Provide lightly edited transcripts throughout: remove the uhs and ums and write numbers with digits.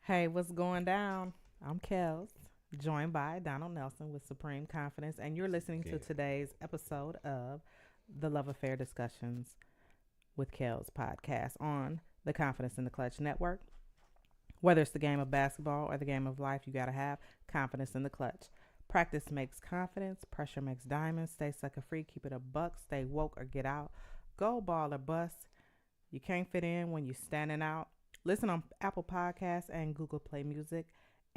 Hey, what's going down? I'm Kelz, joined by Donald Nelson with Supreme Confidence, and you're listening to Again. today's episode of the Love Affair Discussions with Kelz podcast on the Confidence in the Clutch Network. Whether it's the game of basketball or the game of life, you got to have confidence in the clutch. Practice makes confidence, pressure makes diamonds. Stay sucker free, keep it a buck, stay woke or get out. Go ball or bust. You can't fit in when you're standing out. Listen on Apple Podcasts and Google Play Music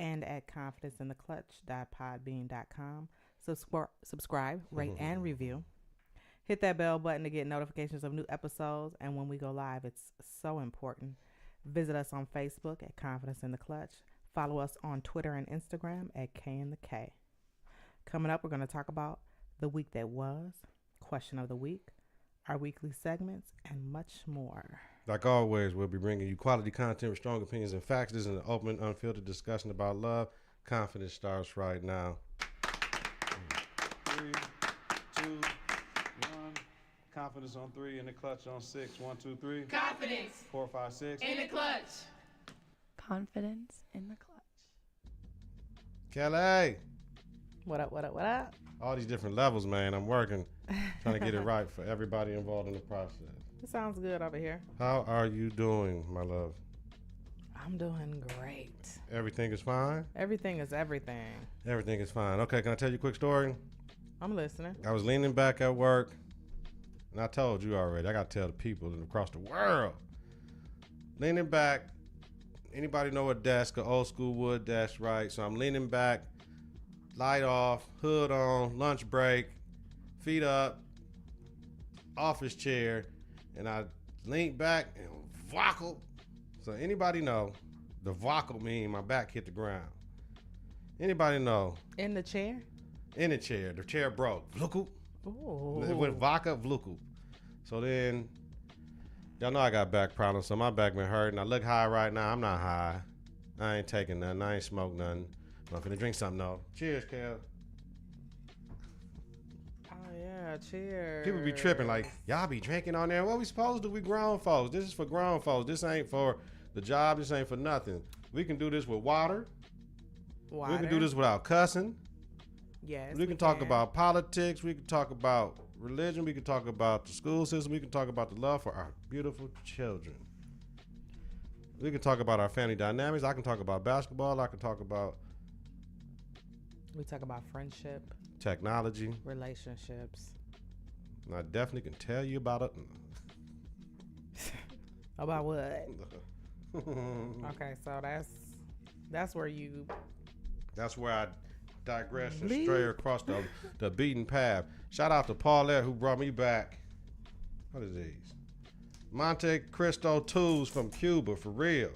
and at confidenceintheclutch.podbean.com. Subscribe, rate, and review. Hit that bell button to get notifications of new episodes. And when we go live, it's so important. Visit us on Facebook at Confidence in the Clutch. Follow us on Twitter and Instagram at K in the K. Coming up, we're going to talk about the week that was, question of the week, our weekly segments, and much more. Like always, we'll be bringing you quality content with strong opinions and facts. This is an open, unfiltered discussion about love. Confidence starts right now. 3, 2, 1. Confidence on 3, in the clutch on 6. 1, 2, 3. Confidence 4, 5, 6. in the clutch. Confidence in the clutch. Kelly! What up, what up, what up? All these different levels, man. I'm working, trying to get it right for everybody involved in the process. It sounds good over here. How are you doing, my love? I'm doing great. Everything is fine? Everything is everything. Everything is fine. Okay, can I tell you a quick story? I'm listening. I was leaning back at work, and I told you already. I got to tell the people across the world. Leaning back. Anybody know a desk, an old school wood desk, right? So I'm leaning back, light off, hood on, lunch break, feet up, office chair, and I leaned back and wackled. So anybody know the wackel mean my back hit the ground? Anybody know? In the chair? In the chair broke. Vluku. Ooh. It went vodka, vluku. So then, y'all know I got back problems, so my back been hurting. I look high right now. I'm not high. I ain't taking nothing. I ain't smoke nothing. But I'm finna drink something though. Cheers, Kel. Oh, yeah, cheers. People be tripping like, y'all be drinking on there. What we supposed to do? We grown folks. This is for grown folks. This ain't for the job. This ain't for nothing. We can do this with water. Water. We can do this without cussing. Yes, we can talk about politics. We can talk about religion. We can talk about the school system. We can talk about the love for our beautiful children. We can talk about our family dynamics. I can talk about basketball. I can talk about We talk about friendship, technology. relationships. And I definitely can tell you about it. About what? Okay, so that's where you That's where I digress and Leave. stray across the beaten path. Shout out to Paulette who brought me back. What is these? Monte Cristo tools from Cuba, for real.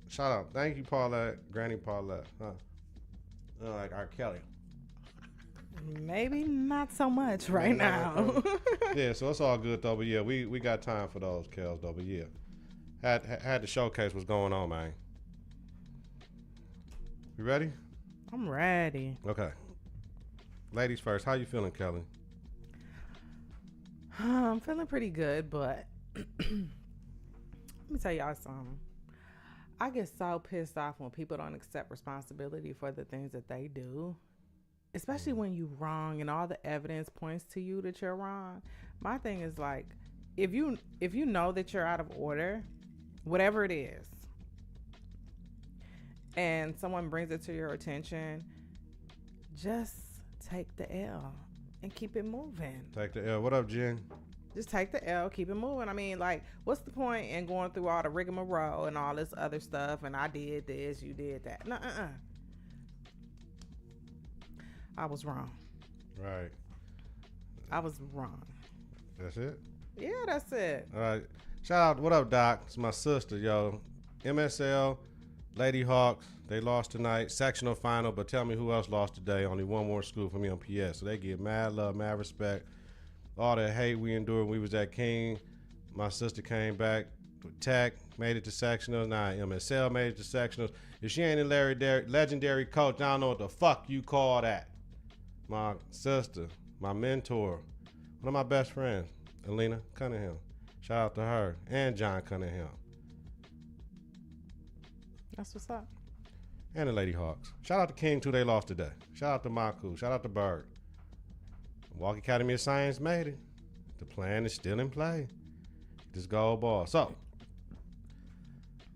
Shout out. Thank you, Paulette. Granny Paulette. Huh? Like R. Kelly. maybe not so much right now. Yeah, so it's all good though. But yeah, we got time for those, Kelz, though. But yeah, had to showcase what's going on, man. You ready? I'm ready. Okay. Ladies first. How you feeling, Kelly? I'm feeling pretty good, but let me tell y'all something. I get so pissed off when people don't accept responsibility for the things that they do, especially when you're wrong and all the evidence points to you that you're wrong. My thing is like, if you know that you're out of order, whatever it is, and someone brings it to your attention, just take the L and keep it moving. Take the L. What up, Jen? Just take the L, keep it moving. I mean, like, what's the point in going through all the rigmarole and all this other stuff? And I did this, you did that. No, I was wrong. Right. I was wrong. That's it? Yeah, that's it. All right. Shout out. What up, Doc? It's my sister, yo. MSL, Lady Hawks, they lost tonight. Sectional final, but tell me who else lost today. Only one more school for me on PS. So they get mad love, mad respect. All the hate we endured when we was at King. My sister came back with Tech, made it to sectionals. Now MSL made it to sectionals. If she ain't a legendary coach, I don't know what the fuck you call that. My sister, my mentor, one of my best friends, Alina Cunningham. Shout out to her and John Cunningham. That's what's up. And the Lady Hawks. Shout out to King too. They lost today. Shout out to Maku. Shout out to Bird. Walk Academy of Science made it. The plan is still in play. This gold ball. So,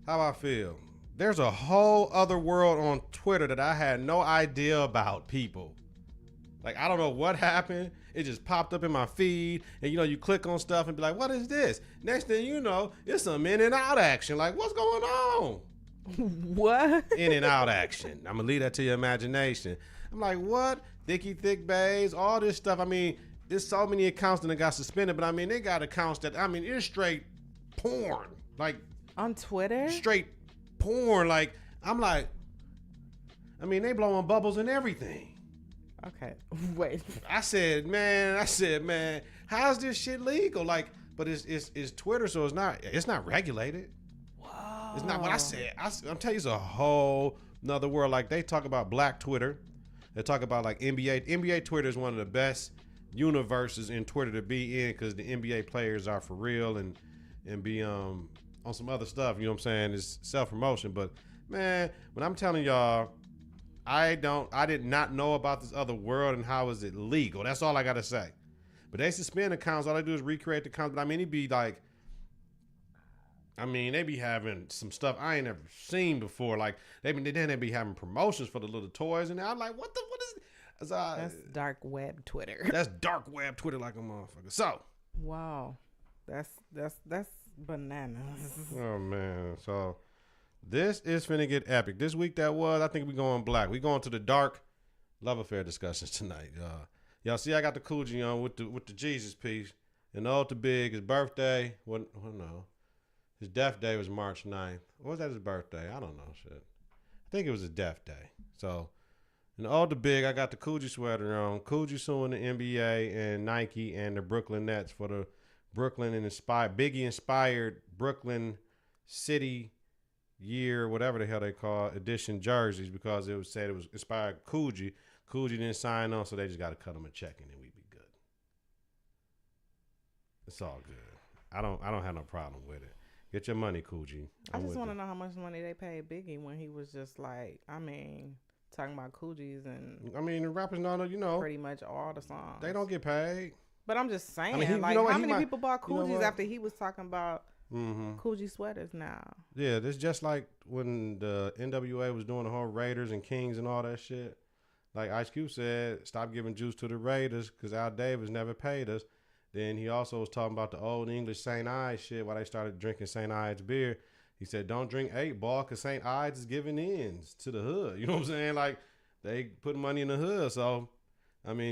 how I feel? There's a whole other world on Twitter that I had no idea about, people. Like, I don't know what happened. It just popped up in my feed. And, you click on stuff and be like, what is this? Next thing you know, it's some in and out action. Like, what's going on? What? In and out action. I'm going to leave that to your imagination. I'm like, what? Thicky Thick Bays, all this stuff. I mean, there's so many accounts that got suspended. But, I mean, they got accounts that, I mean, it's straight porn. Like, On Twitter? straight porn. Like, I'm like, I mean, they blowing bubbles and everything. Okay. Wait. I said, man, how's this shit legal? Like, but it's Twitter, so it's not regulated. Whoa. It's not what I said. I'm telling you, it's a whole nother world. Like, they talk about Black Twitter. They talk about like NBA. NBA Twitter is one of the best universes in Twitter to be in because the NBA players are for real and be on some other stuff. You know what I'm saying? It's self-promotion. But man, when I'm telling y'all, I did not know about this other world and how is it legal. That's all I got to say. But they suspend accounts. All they do is recreate the accounts. But I mean, it'd be like, they be having some stuff I ain't never seen before. Like, they be having promotions for the little toys. And I'm like, what is That's dark web Twitter. That's dark web Twitter like a motherfucker. So. Wow. That's bananas. Oh, man. So. This is finna get epic. This week I think we going black. We going to the dark love affair discussions tonight. Y'all see I got the Coogee on with the Jesus piece. And old to big, his birthday, no. His death day was March 9th. Or was that his birthday? I don't know shit. I think it was his death day. So, and old to big, I got the Coogee sweater on. Coogee suing the NBA and Nike and the Brooklyn Nets for the Biggie inspired Brooklyn City year, whatever the hell they call it, edition jerseys because it was said it was inspired Coogee. Coogee didn't sign on, so they just got to cut him a check and then we'd be good. It's all good. I don't have no problem with it. Get your money, Coogee. I just want to know how much money they paid Biggie when he was just like, talking about Coogees and. The rappers know, pretty much all the songs. They don't get paid. But I'm just saying, how many people bought Coogees after he was talking about Coogee sweaters now? Yeah, this just like when the NWA was doing the whole Raiders and Kings and all that shit. Like Ice Cube said, stop giving juice to the Raiders because Al Davis never paid us. Then he also was talking about the old English St. Ides shit while they started drinking St. Ides beer. He said, don't drink 8-Ball because St. Ides is giving ins to the hood. You know what I'm saying? Like, they put money in the hood. So,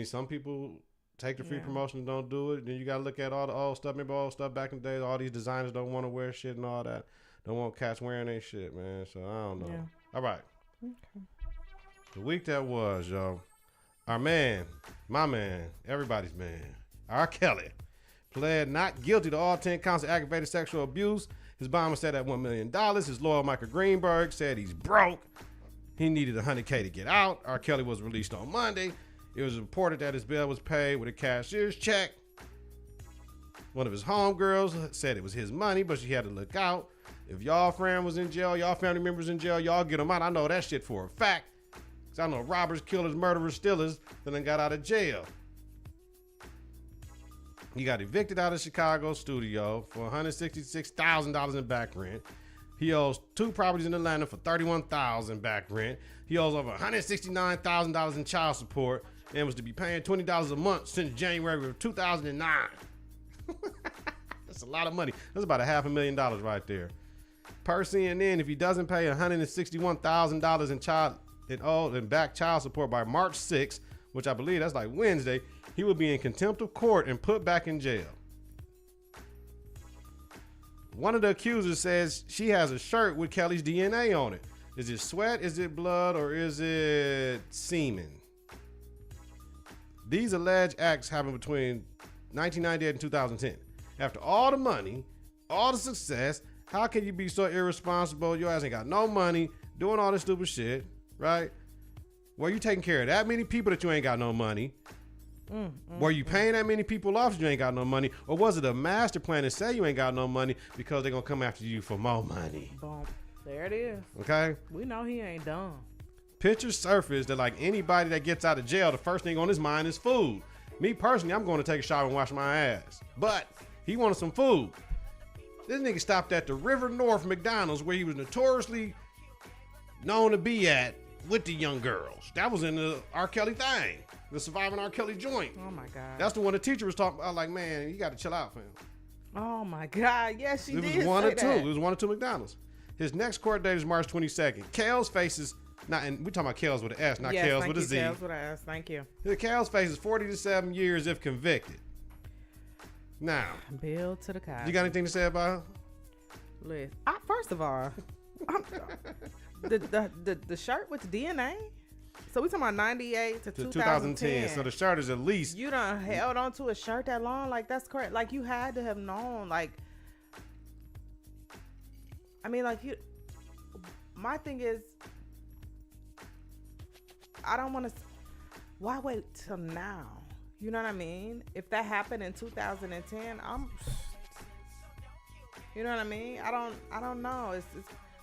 some people take the free promotion and don't do it. Then you got to look at all the old stuff. Remember old stuff back in the day? All these designers don't want to wear shit and all that. Don't want cats wearing their shit, man. So, I don't know. Yeah. All right. Okay. The week that was, yo, our man, my man, everybody's man, R. Kelly, pled not guilty to all 10 counts of aggravated sexual abuse. His bond was set at $1 million. His lawyer, Michael Greenberg, said he's broke. He needed $100K to get out. R. Kelly was released on Monday. It was reported that his bail was paid with a cashier's check. One of his homegirls said it was his money, but she had to look out. If y'all friend was in jail, y'all family members in jail, y'all get them out. I know that shit for a fact. Because I know robbers, killers, murderers, stealers that done got out of jail. He got evicted out of Chicago studio for $166,000 in back rent. He owes 2 properties in Atlanta for $31,000 back rent. He owes over $169,000 in child support and was to be paying $20 a month since January of 2009. That's a lot of money. That's about $500,000 right there. Per CNN, if he doesn't pay $161,000 in back child support by March 6th, which I believe that's like Wednesday, he will be in contempt of court and put back in jail. One of the accusers says she has a shirt with Kelly's DNA on it. Is it sweat, is it blood, or is it semen? These alleged acts happened between 1998 and 2010. After all the money, all the success, how can you be so irresponsible? Your ass ain't got no money, doing all this stupid shit, right? Were you taking care of that many people that you ain't got no money? Were you paying that many people off that you ain't got no money? Or was it a master plan to say you ain't got no money because they're going to come after you for more money? Boom. There it is. Okay? We know he ain't dumb. Pictures surface that like anybody that gets out of jail, the first thing on his mind is food. Me personally, I'm going to take a shower and wash my ass. But he wanted some food. This nigga stopped at the River North McDonald's where he was notoriously known to be at with the young girls. That was in the R. Kelly thing. The Surviving R. Kelly joint. Oh my God. That's the one the teacher was talking about. Like, man, you got to chill out, fam. Oh my God. Yes, she It did. was one say or two. that. It was 1 or 2 McDonald's. His next court date is March 22nd. Kelz faces, and we talking about Kelz with an S, not Yes, Kelz thank with a you, Z. Kelz with an S. Thank you. Kelz faces 40 to 7 years if convicted. Now, Bill to the Cosby. you got anything to say about her? Listen, first of all, the shirt with the DNA. So we talking about 98 to To 2010. So the shirt is at least. You done held on to a shirt that long? Like, that's correct. Like, you had to have known. Like, I mean, like, you. My thing is, I don't want to. Why wait till now? You know what I mean? If that happened in 2010, you know what I mean? I don't know. It's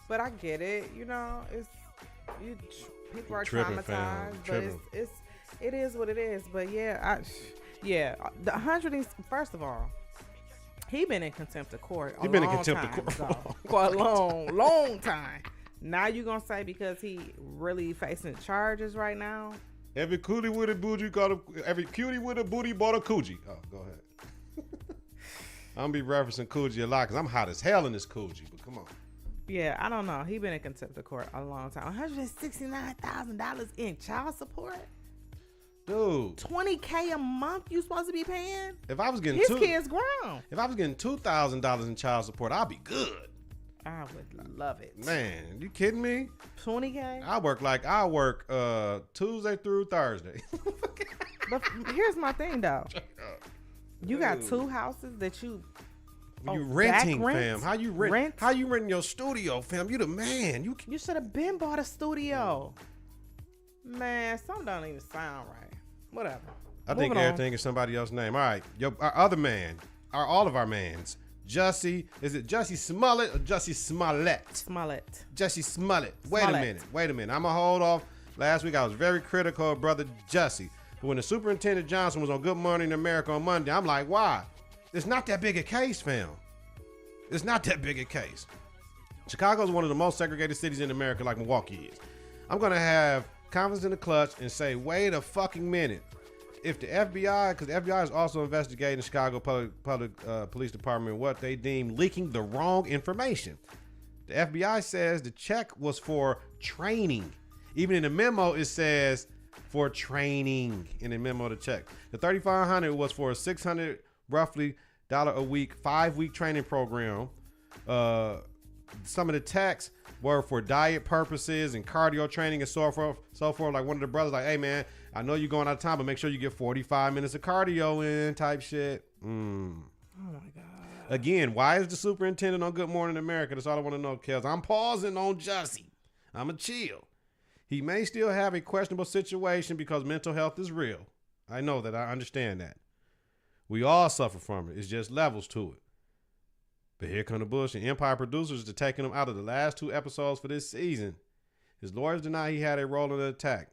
but I get it. You know, people are Tripping, fam. traumatized, but Tripping. it is what it is. But yeah, the 100. First of all, he been in contempt of court. He been in contempt of court for a long time. Now you gonna say because he really facing charges right now? Every cutie with a booty every cutie with a booty bought a coochie. Oh, go ahead. I'm gonna be referencing coochie a lot because I'm hot as hell in this coochie. But come on. Yeah, I don't know. He been in contempt of court a long time. $169,000 in child support. Dude, $20K a month you supposed to be paying? if I was getting His kids grown. if I was getting $2,000 in child support, I'd be good. I would love it. Man, you kidding me? $20K? I work Tuesday through Thursday. But here's my thing though. You got 2 houses that you You renting, back fam. rent? How you rent? Rent? How you renting your studio, fam? You the man. You should have been bought a studio. Man, something don't even sound right. Whatever. I think Moving on. everything is somebody else's name. All right. Our other man, all of our mans. Jussie, is it Jussie Smollett or Jussie Smollett? Smollett. Jussie Smollett. Wait Smollett. a minute. I'm going to hold off. Last week I was very critical of brother Jussie. But when the Superintendent Johnson was on Good Morning America on Monday, I'm like, why? It's not that big a case, fam. It's not that big a case. Chicago is one of the most segregated cities in America, like Milwaukee is. I'm going to have confidence in the clutch and say, wait a fucking minute. If the FBI, because the FBI is also investigating the Chicago Police Department what they deem leaking the wrong information. The FBI says the check was for training. Even in the memo, it says for training in the memo to check. The $3,500 was for a $600 roughly a week, 5-week training program. Some of the texts were for diet purposes and cardio training and so forth. Like one of the brothers, like, hey man, I know you're going out of time, but make sure you get 45 minutes of cardio in, type shit. Oh my God. Again, why is the superintendent on Good Morning America? That's all I want to know, Kelz. I'm pausing on Jussie. I'm a chill. He may still have a questionable situation because mental health is real. I know that. I understand that. We all suffer from it. It's just levels to it. But here come the bullshit. Empire producers are taking him out of the last 2 episodes for this season. His lawyers deny he had a role in the attack.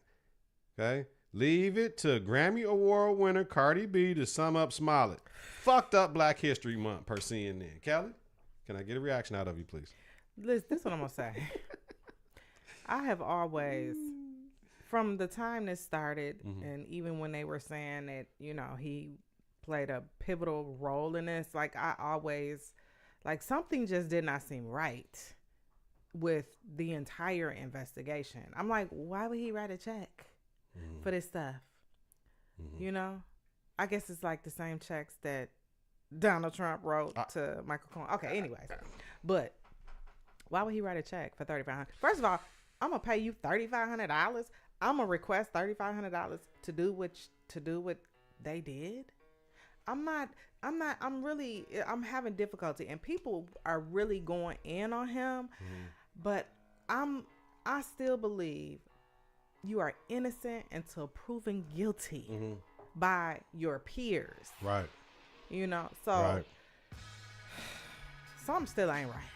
Okay? Leave it to Grammy Award winner Cardi B to sum up Smollett. Fucked up Black History Month per CNN. Kelly, can I get a reaction out of you, please? Listen, this is what I'm going to say. I have always, from the time this started, and even when they were saying that, you know, he played a pivotal role in this, like, I always, like, something just did not seem right with the entire investigation. I'm like, why would he write a check for this stuff? You know? I guess it's like the same checks that Donald Trump wrote to Michael Cohen. Okay, anyways. But why would he write a check for $3,500? First of all, I'm gonna pay you $3,500. I'm gonna request $3,500 to do what they did. I'm having difficulty, and people are really going in on him. But I still believe you are innocent until proven guilty by your peers. Right. You know, so Right. something still ain't right.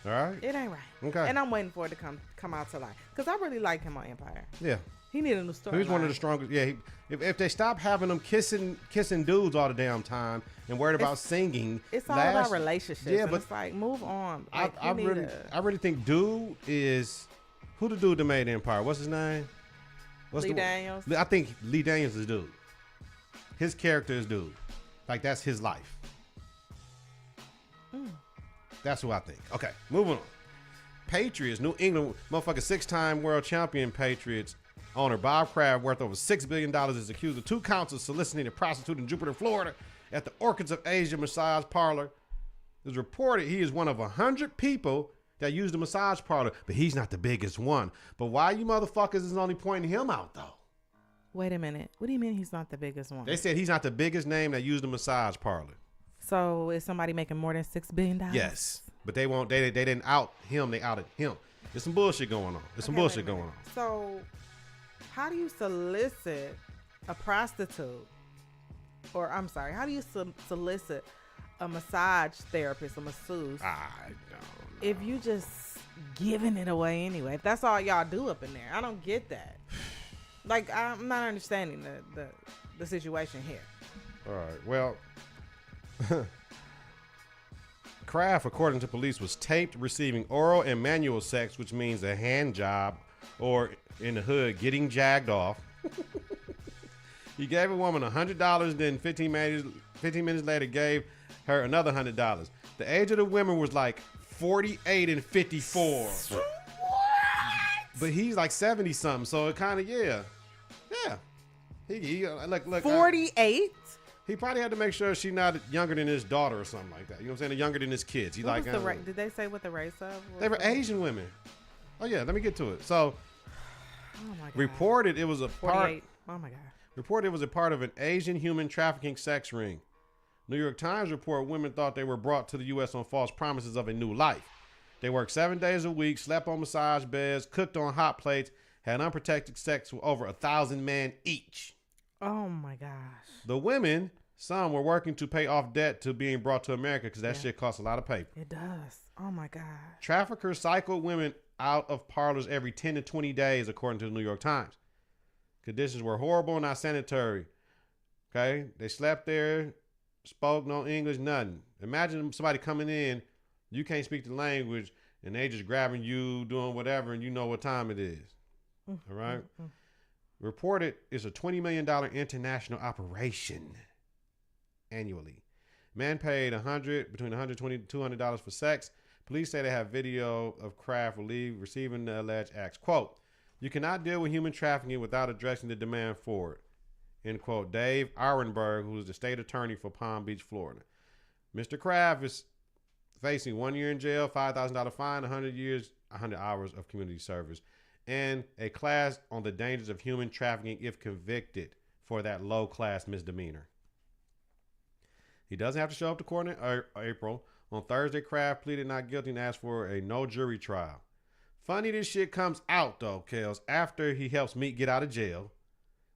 All right. It ain't right. Okay. And I'm waiting for it to come out to light because I really like him on Empire. Yeah. He needed a new story. He's one of the strongest. Yeah. If they stop having him kissing dudes all the damn time and worried about singing, It's all about relationships. Yeah, and but it's like move on. I Like, I really think dude is who the dude that made Empire. What's his name? Lee Daniels. I think Lee Daniels is dude. His character is dude. Like that's his life. That's who I think. Okay, moving on. Patriots, New England, motherfucker, 6-time world champion Patriots owner Bob Kraft, worth over $6 billion, is accused of 2 counts of soliciting a prostitute in Jupiter, Florida, at the Orchids of Asia massage parlor. It was reported he is one of 100 people that use the massage parlor, but he's not the biggest one. But why you motherfuckers is only pointing him out, though? Wait a minute. What do you mean he's not the biggest one? They said he's not the biggest name that used the massage parlor. So is somebody making more than $6 billion? Yes, but they won't. They didn't out him. They outed him. There's some bullshit going on. There's some bullshit going on. So, how do you solicit a prostitute, or I'm sorry, how do you solicit a massage therapist, a masseuse, I don't know. if you just giving it away anyway? If that's all y'all do up in there, I don't get that. Like, I'm not understanding the situation here. All right. Well, Kraft, according to police, was taped receiving oral and manual sex, which means a hand job, or in the hood, getting jagged off. He gave a woman $100, then 15 minutes later gave her another $100. The age of the women was like 48 and 54. What? But he's like 70 something, so it kind of yeah. He look 48. He probably had to make sure she's not younger than his daughter or something like that. You know what I'm saying? Or younger than his kids. He What was did they say what the race of? They were Asian women. Oh yeah, let me get to it. So Oh my God. reported it was a 48. Oh my God. Reported it was a part of an Asian human trafficking sex ring. New York Times report women thought they were brought to the U.S. on false promises of a new life. They worked 7 days a week, slept on massage beds, cooked on hot plates, had unprotected sex with over 1,000 men each. Oh my gosh. The women, some were working to pay off debt to being brought to America because that shit costs a lot of paper. It does. Oh my God. Traffickers cycled women out of parlors every 10 to 20 days, according to the New York Times. Conditions were horrible and not sanitary. Okay? They slept there, spoke no English, nothing. Imagine somebody coming in, you can't speak the language, and they just grabbing you, doing whatever, and you know what time it is. All right? Reported it's a $20 million international operation annually. Man paid between $120 to $200 for sex. Police say they have video of Kraft receiving the alleged acts. Quote, "You cannot deal with human trafficking without addressing the demand for it." End quote. Dave Arenberg, who is the state attorney for Palm Beach, Florida. Mr. Kraft is facing 1 year in jail, $5,000 fine, 100 hours of community service, and a class on the dangers of human trafficking if convicted for that low-class misdemeanor. He doesn't have to show up to court in April. On Thursday, Kraft pleaded not guilty and asked for a no jury trial. Funny this shit comes out, though, Kelz, after he helps Meek get out of jail,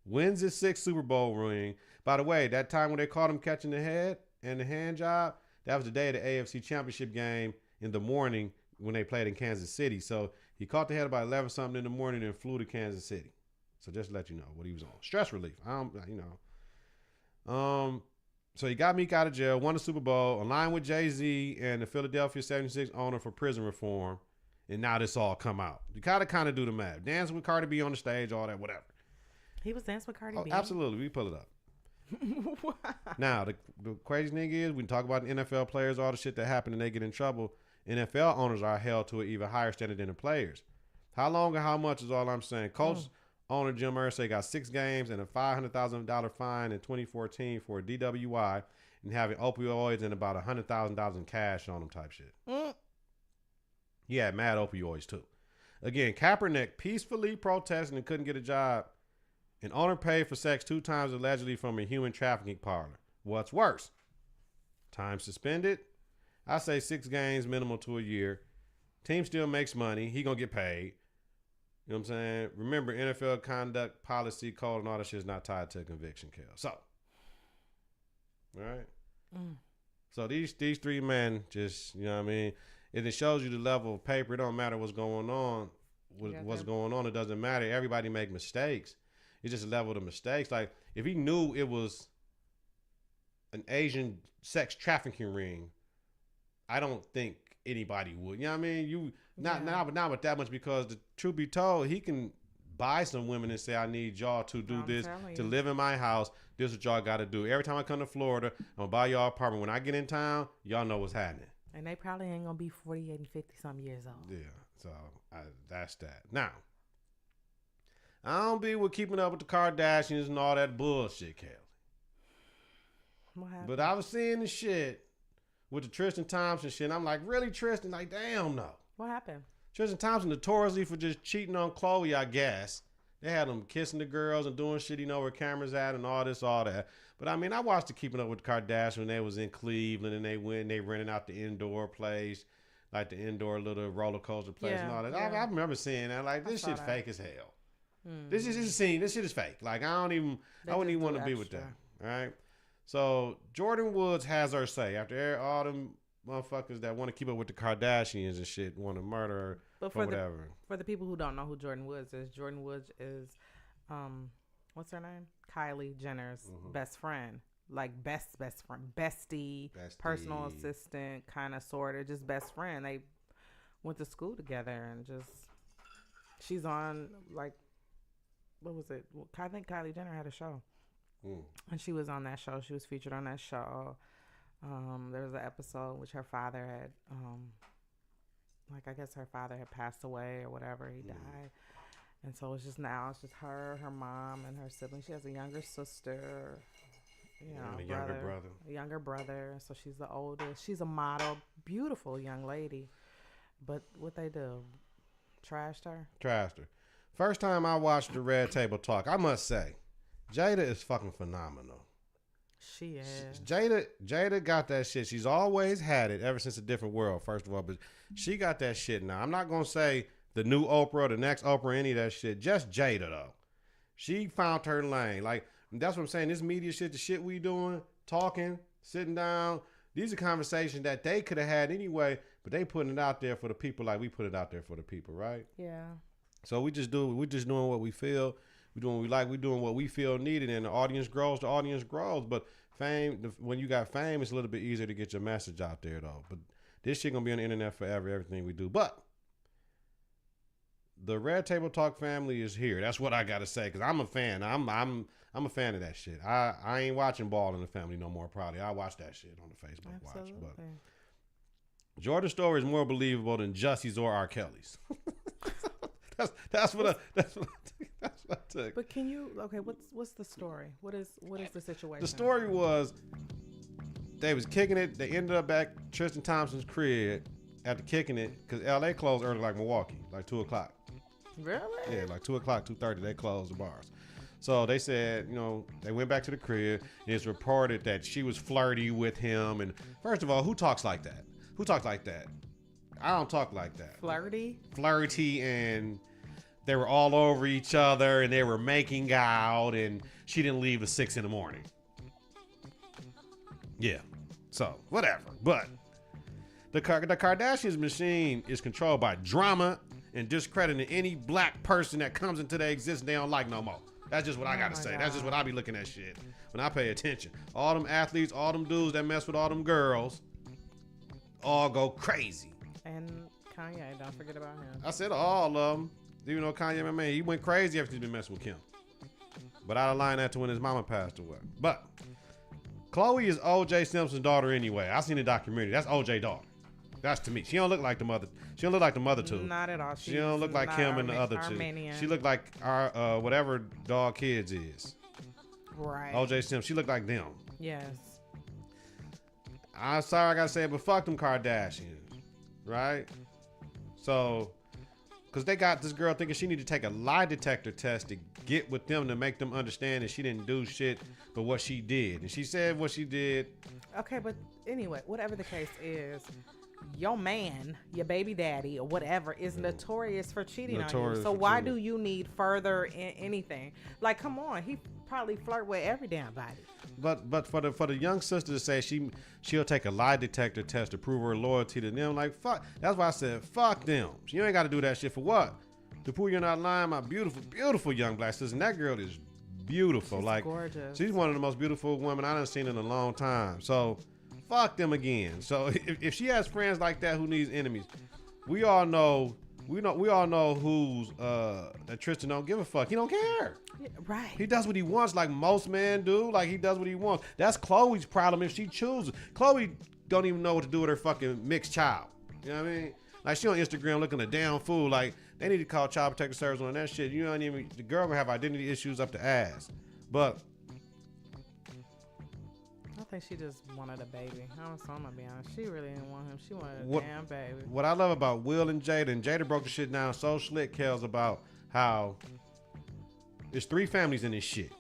wins his 6th Super Bowl ring. By the way, that time when they caught him catching the head and the hand job, that was the day of the AFC Championship game in the morning when they played in Kansas City. So he caught the head about 11 something in the morning and flew to Kansas City. So just to let you know what he was on. Stress relief. So he got Meek out of jail, won the Super Bowl, aligned with Jay-Z and the Philadelphia 76 owner for prison reform. And now this all come out. You gotta kind of do the math. Dancing with Cardi B on the stage, all that, whatever. He was dancing with Cardi B. Absolutely. We pull it up. Now, the crazy thing is, we can talk about the NFL players, all the shit that happened and they get in trouble. NFL owners are held to an even higher standard than the players. How long or how much is all I'm saying. Colts owner Jim Irsay got 6 games and a $500,000 fine in 2014 for a DWI and having opioids and about $100,000 in cash on him type shit. He had mad opioids too. Again, Kaepernick peacefully protesting and couldn't get a job. An owner paid for sex 2 times allegedly from a human trafficking parlor. What's worse? Time suspended. I say 6 games, minimal to a year. Team still makes money. He gonna get paid. You know what I'm saying? Remember, NFL conduct, policy, code, and all that shit is not tied to a conviction, Kel. So, all right. So these 3 men just, you know what I mean? And it shows you the level of paper. It don't matter what's going on. What's going on, it doesn't matter. Everybody make mistakes. It's just a level of mistakes. Like, if he knew it was an Asian sex trafficking ring, I don't think anybody would. You know what I mean? You not with that much, because the truth be told, he can buy some women and say, I need y'all to do this, to live in my house. This is what y'all got to do. Every time I come to Florida, I'm going to buy y'all an apartment. When I get in town, y'all know what's happening. And they probably ain't going to be 48 and 50 some years old. Yeah, so that's that. Now, I don't be with keeping up with the Kardashians and all that bullshit, Kelly. What happened? But I was seeing the shit with the Tristan Thompson shit. And I'm like, really, Tristan? Like, damn, no. What happened? Tristan Thompson notoriously for just cheating on Khloe, I guess. They had him kissing the girls and doing shit, where cameras at and all this, all that. But I mean, I watched the Keeping Up with the Kardashians when they was in Cleveland, and they rented out the indoor place, like the indoor little roller coaster place and all that. Yeah. I remember seeing that. Like, this shit's fake as hell. This shit is fake. Like, I wouldn't even want to be with that. All right. So Jordan Woods has her say after all them motherfuckers that want to keep up with the Kardashians and shit want to murder her or whatever. For the people who don't know who Jordan Woods is what's her name? Kylie Jenner's best friend. Like best friend, bestie, personal assistant, kind of, sort of, just best friend. They went to school together, and she's on, like, what was it? I think Kylie Jenner had a show. And she was on that show. She was featured on that show. There was an episode which her father had, I guess her father had passed away or whatever. He died. And so it's just her mom, and her siblings. She has a younger sister, and a younger brother. So she's the oldest. She's a model, beautiful young lady. But what they do, trashed her. First time I watched the Red Table Talk, I must say, Jada is fucking phenomenal. She is. Jada got that shit. She's always had it ever since A Different World, first of all. But she got that shit now. I'm not going to say the new Oprah, the next Oprah, any of that shit. Just Jada, though. She found her lane. Like, that's what I'm saying. This media shit, the shit we doing, talking, sitting down, these are conversations that they could have had anyway, but they putting it out there for the people like we put it out there for the people, right? Yeah. So we just doing what we feel. We doing what we like. We doing what we feel needed, and the audience grows. But fame, when you got fame, it's a little bit easier to get your message out there, though. But this shit gonna be on the internet forever. Everything we do. But the Red Table Talk family is here. That's what I gotta say, because I'm a fan. I'm a fan of that shit. I ain't watching Ball in the Family no more. Probably I watch that shit on the Facebook watch. But Jordan's story is more believable than Jussie's or R. Kelly's. That's what I took. But can you what's the story? What is the situation? The story was they was kicking it. They ended up at Tristan Thompson's crib after kicking it, because LA closed early like Milwaukee, like 2:00. Really? Yeah, like 2:00, 2:30, they closed the bars. So they said, they went back to the crib, and it's reported that she was flirty with him. And first of all, who talks like that? I don't talk like that. Flirty, and they were all over each other, and they were making out, and she didn't leave at 6 a.m. Yeah, so whatever. But the Kardashians machine is controlled by drama and discrediting any black person that comes into their existence they don't like no more. That's just what I gotta say. God. That's just what I be looking at shit when I pay attention. All them athletes, all them dudes that mess with all them girls, all go crazy. And Kanye, don't forget about him. I said all of them. Even though Kanye, my man, he went crazy after he's been messing with Kim. But I'd align that to when his mama passed away. But Khloe is O.J. Simpson's daughter anyway. I seen the documentary. That's O.J.'s daughter. That's to me. She don't look like the mother. She don't look like the mother two. Not at all. She don't look like Kim and the other Armenian. two. She look like our whatever dog kids is. Right. O.J. Simpson. She look like them. Yes. I'm sorry I gotta say it, but fuck them Kardashians. Right? So, because they got this girl thinking she need to take a lie detector test to get with them to make them understand that she didn't do shit but what she did. And she said what she did. Okay, but anyway, whatever the case is, your man, your baby daddy, or whatever, is notorious for cheating on Notorious you. So for why cheating. do you need further anything? Like, come on, he probably flirt with every damn body. But for the young sister to say she'll take a lie detector test to prove her loyalty to them, like fuck. That's why I said fuck them. You ain't got to do that shit for what? To prove you're not lying, my beautiful young black sister. And that girl is beautiful. She's like gorgeous. She's one of the most beautiful women I done seen in a long time. So fuck them again. So if she has friends like that who needs enemies, we all know who's that Tristan don't give a fuck. He don't care. Yeah, right. He does what he wants, like most men do. Like he does what he wants. That's Chloe's problem if she chooses. Chloe don't even know what to do with her fucking mixed child. You know what I mean? Like she on Instagram looking a damn fool. Like they need to call Child Protective Services on that shit. You know what I mean? The girl gonna have identity issues up the ass. But I think she just wanted a baby. I'm gonna be honest. She really didn't want him. She wanted a What- damn baby. what I love about Will and Jada broke the shit down so slick, Kelz, about how there's 3 families in this shit.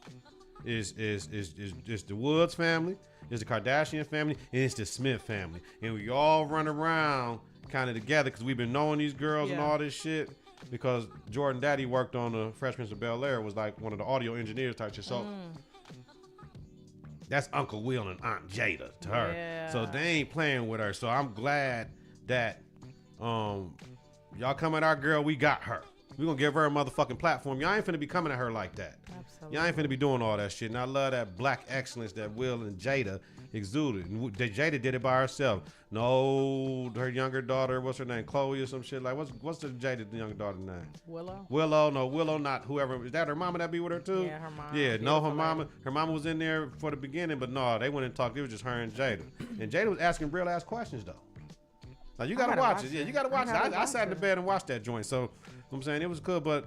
Is the Woods family, it's the Kardashian family, and it's the Smith family. And we all run around kind of together because we've been knowing these girls and Yeah. all this shit. Because Jordan Daddy worked on the Fresh Prince of Bel-Air, was like one of the audio engineers type shit. So that's Uncle Will and Aunt Jada to her. Yeah. So they ain't playing with her. So I'm glad that y'all come at our girl, we got her. We gonna give her a motherfucking platform. Y'all ain't finna be coming at her like that. Absolutely. Y'all ain't finna be doing all that shit. And I love that black excellence that Will and Jada exuded. And Jada did it by herself. No, her younger daughter, what's her name? Chloe or some shit. Like, what's the Jada, the younger daughter name? Willow. Willow, not whoever. Is that her mama that be with her too? Yeah, her mom. Yeah, no, her Beautiful mama. lady. Her mama was in there for the beginning, but no, they went and talked. It was just her and Jada. And Jada was asking real ass questions though. Like you gotta watch it. Yeah, you gotta watch it. I sat in the bed and watched that joint. So I'm saying it was good, but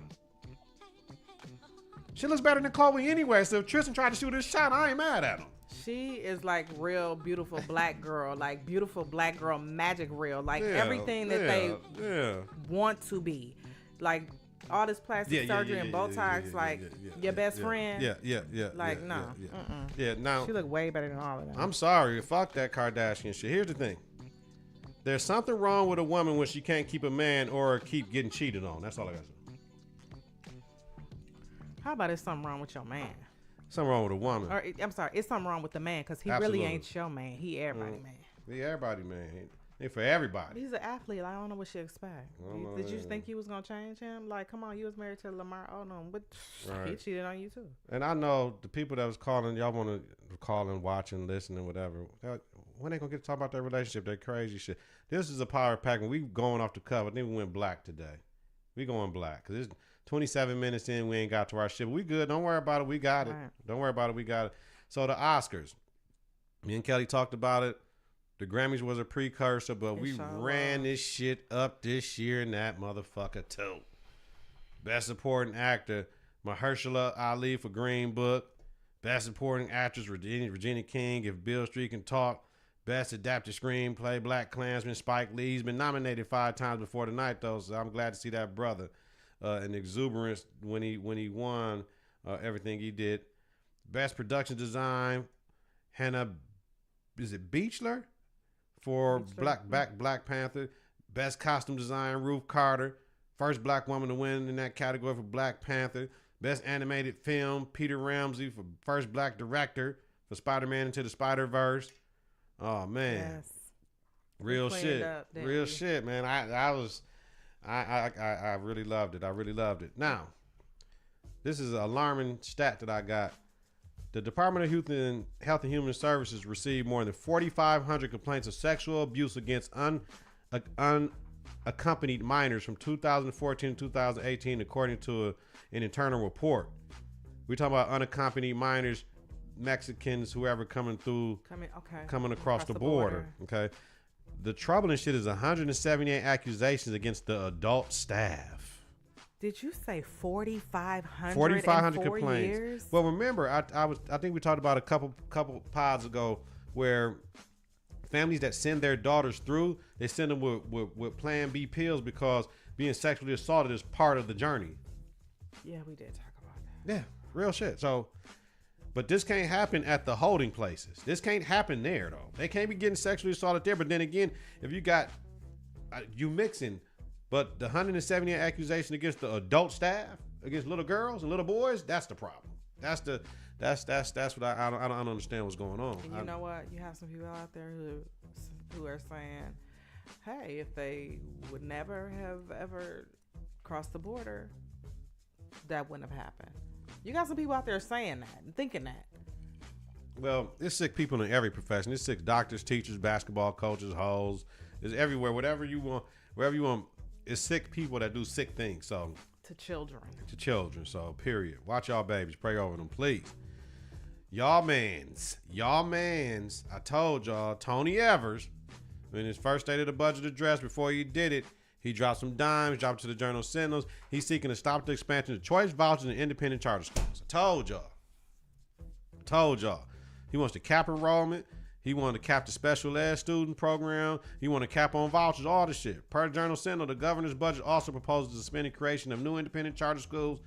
she looks better than Chloe anyway. So if Tristan tried to shoot his shot, I ain't mad at him. She is like real beautiful black girl, like beautiful black girl magic real, like everything that they want to be, like all this plastic surgery and Botox, like your best friend. Yeah. Like yeah, no, Yeah, now she look way better than all of them. I'm sorry, fuck that Kardashian shit. Here's the thing. There's something wrong with a woman when she can't keep a man or keep getting cheated on. That's all I gotta say. How about it's something wrong with your man? Something wrong with a woman. Or I'm sorry, it's something wrong with the man because he Absolutely. really ain't your man. He everybody man. Yeah, everybody, man. Ain't for everybody. He's an athlete. Like, I don't know what you expect. know, Did you yeah. think you was gonna change him? Like, come on, you was married to Lamar Odom, but he Right. cheated on you too. And I know the people that was calling, y'all want to call and watch and listen and whatever. When they gonna get to talk about their relationship, that crazy shit. This is a power pack, and we going off the cuff. I think we went black today. We going black because it's 27 minutes in. We ain't got to our shit. But we good. Don't worry about it. We got it. Right. Don't worry about it. We got it. So the Oscars, me and Kelly talked about it. The Grammys was a precursor, but we Inshallah. ran this shit up this year and that motherfucker too. Best Supporting Actor, Mahershala Ali for Green Book. Best Supporting Actress, Regina King, If Beale Street Can Talk. Best Adapted Screenplay, Black Klansman, Spike Lee. He's been nominated 5 times before tonight, though, so I'm glad to see that brother. And exuberance when he won everything he did. Best Production Design, Hannah, is it Beachler? For Black Panther. Best Costume Design, Ruth Carter. First black woman to win in that category for Black Panther. Best Animated Film, Peter Ramsey for first black director for Spider-Man Into the Spider-Verse. Oh man, Yes. real cleaned shit, up, didn't real you? shit, man. I really loved it. I really loved it. Now, this is an alarming stat that I got. The Department of Health and Human Services received more than 4,500 complaints of sexual abuse against unaccompanied minors from 2014 to 2018, according to an internal report. We're talking about unaccompanied minors, Mexicans, whoever coming across the border. Okay. The troubling shit is 178 accusations against the adult staff. Did you say 4,500? 4,500 in 4 complaints. years? Well, remember, I think we talked about a couple pods ago where families that send their daughters through, they send them with Plan B pills because being sexually assaulted is part of the journey. Yeah, we did talk about that. Yeah, real shit. So, but this can't happen at the holding places. This can't happen there though. They can't be getting sexually assaulted there. But then again, if you got You mixing, but the 170 accusation against the adult staff, against little girls and little boys, that's the problem. That's what I don't understand what's going on. And you know what? You have some people out there who are saying, hey, if they would never have ever crossed the border, that wouldn't have happened. You got some people out there saying that and thinking that. Well, there's sick people in every profession. There's sick doctors, teachers, basketball coaches, hoes. It's everywhere. Whatever you want, wherever you want, it's sick people that do sick things. So to children. So period. Watch y'all babies. Pray over them, please. Y'all mans. I told y'all, Tony Evers, in his first State of the Budget address, before he did it, he dropped some dimes, dropped it to the Journal Sentinels. He's seeking to stop the expansion of choice vouchers and independent charter schools. I told y'all. He wants to cap enrollment. He wanted to cap the special ed student program. He wanted to cap on vouchers, all this shit. Per Journal Sentinel, the governor's budget also proposes to suspend the creation of new independent charter schools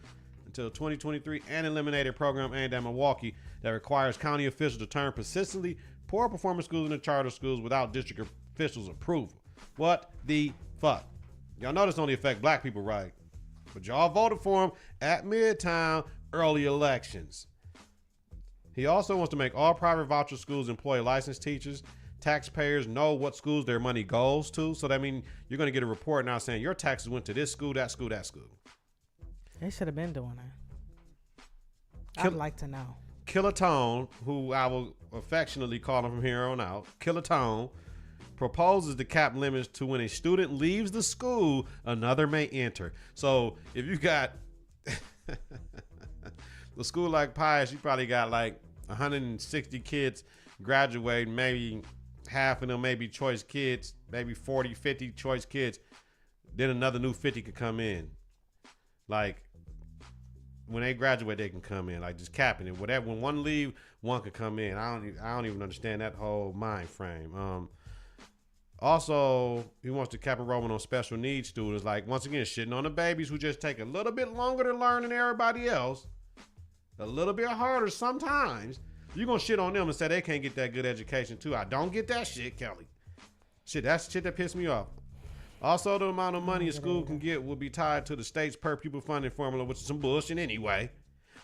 until 2023 and eliminate a program aimed at Milwaukee that requires county officials to turn persistently poor performing schools into charter schools without district officials' approval. What the fuck? Y'all know this only affect black people, right? But y'all voted for him at midterm early elections. He also wants to make all private voucher schools employ licensed teachers. Taxpayers know what schools their money goes to. So that means you're going to get a report now saying your taxes went to this school, that school, that school. They should have been doing that. I'd like to know. Killer Tone, who I will affectionately call him from here on out, Killer Tone, proposes to cap limits to when a student leaves the school, another may enter. So if you got a school like Pius, you probably got like 160 kids graduating, maybe half of them may be choice kids, maybe 40, 50 choice kids. Then another new 50 could come in. Like, when they graduate, they can come in. Like, just capping it. Whatever. When one leave, one could come in. I don't even understand that whole mind frame. Also, he wants to cap enrollment on special needs students. Like, once again, shitting on the babies who just take a little bit longer to learn than everybody else. A little bit harder sometimes. You're going to shit on them and say they can't get that good education too. I don't get that shit, Kelly. Shit, that's shit that pissed me off. Also, the amount of money a school can get will be tied to the state's per pupil funding formula, which is some bullshit anyway.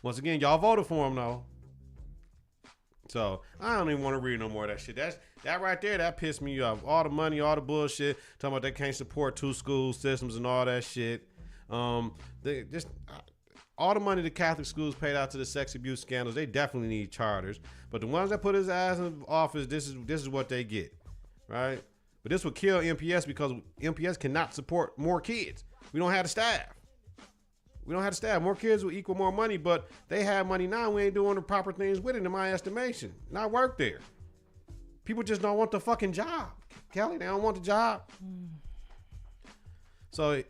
Once again, y'all voted for him though. So I don't even want to read no more of that shit. That right there, that pissed me off. All the money, all the bullshit, talking about they can't support two school systems and all that shit. They just all the money the Catholic schools paid out to the sex abuse scandals, they definitely need charters. But the ones that put his ass in office, this is what they get, right? But this would kill MPS because MPS cannot support more kids. We don't have the staff. More kids will equal more money, but they have money now. We ain't doing the proper things with it, in my estimation. Not work there. People just don't want the fucking job. Kelly, they don't want the job. So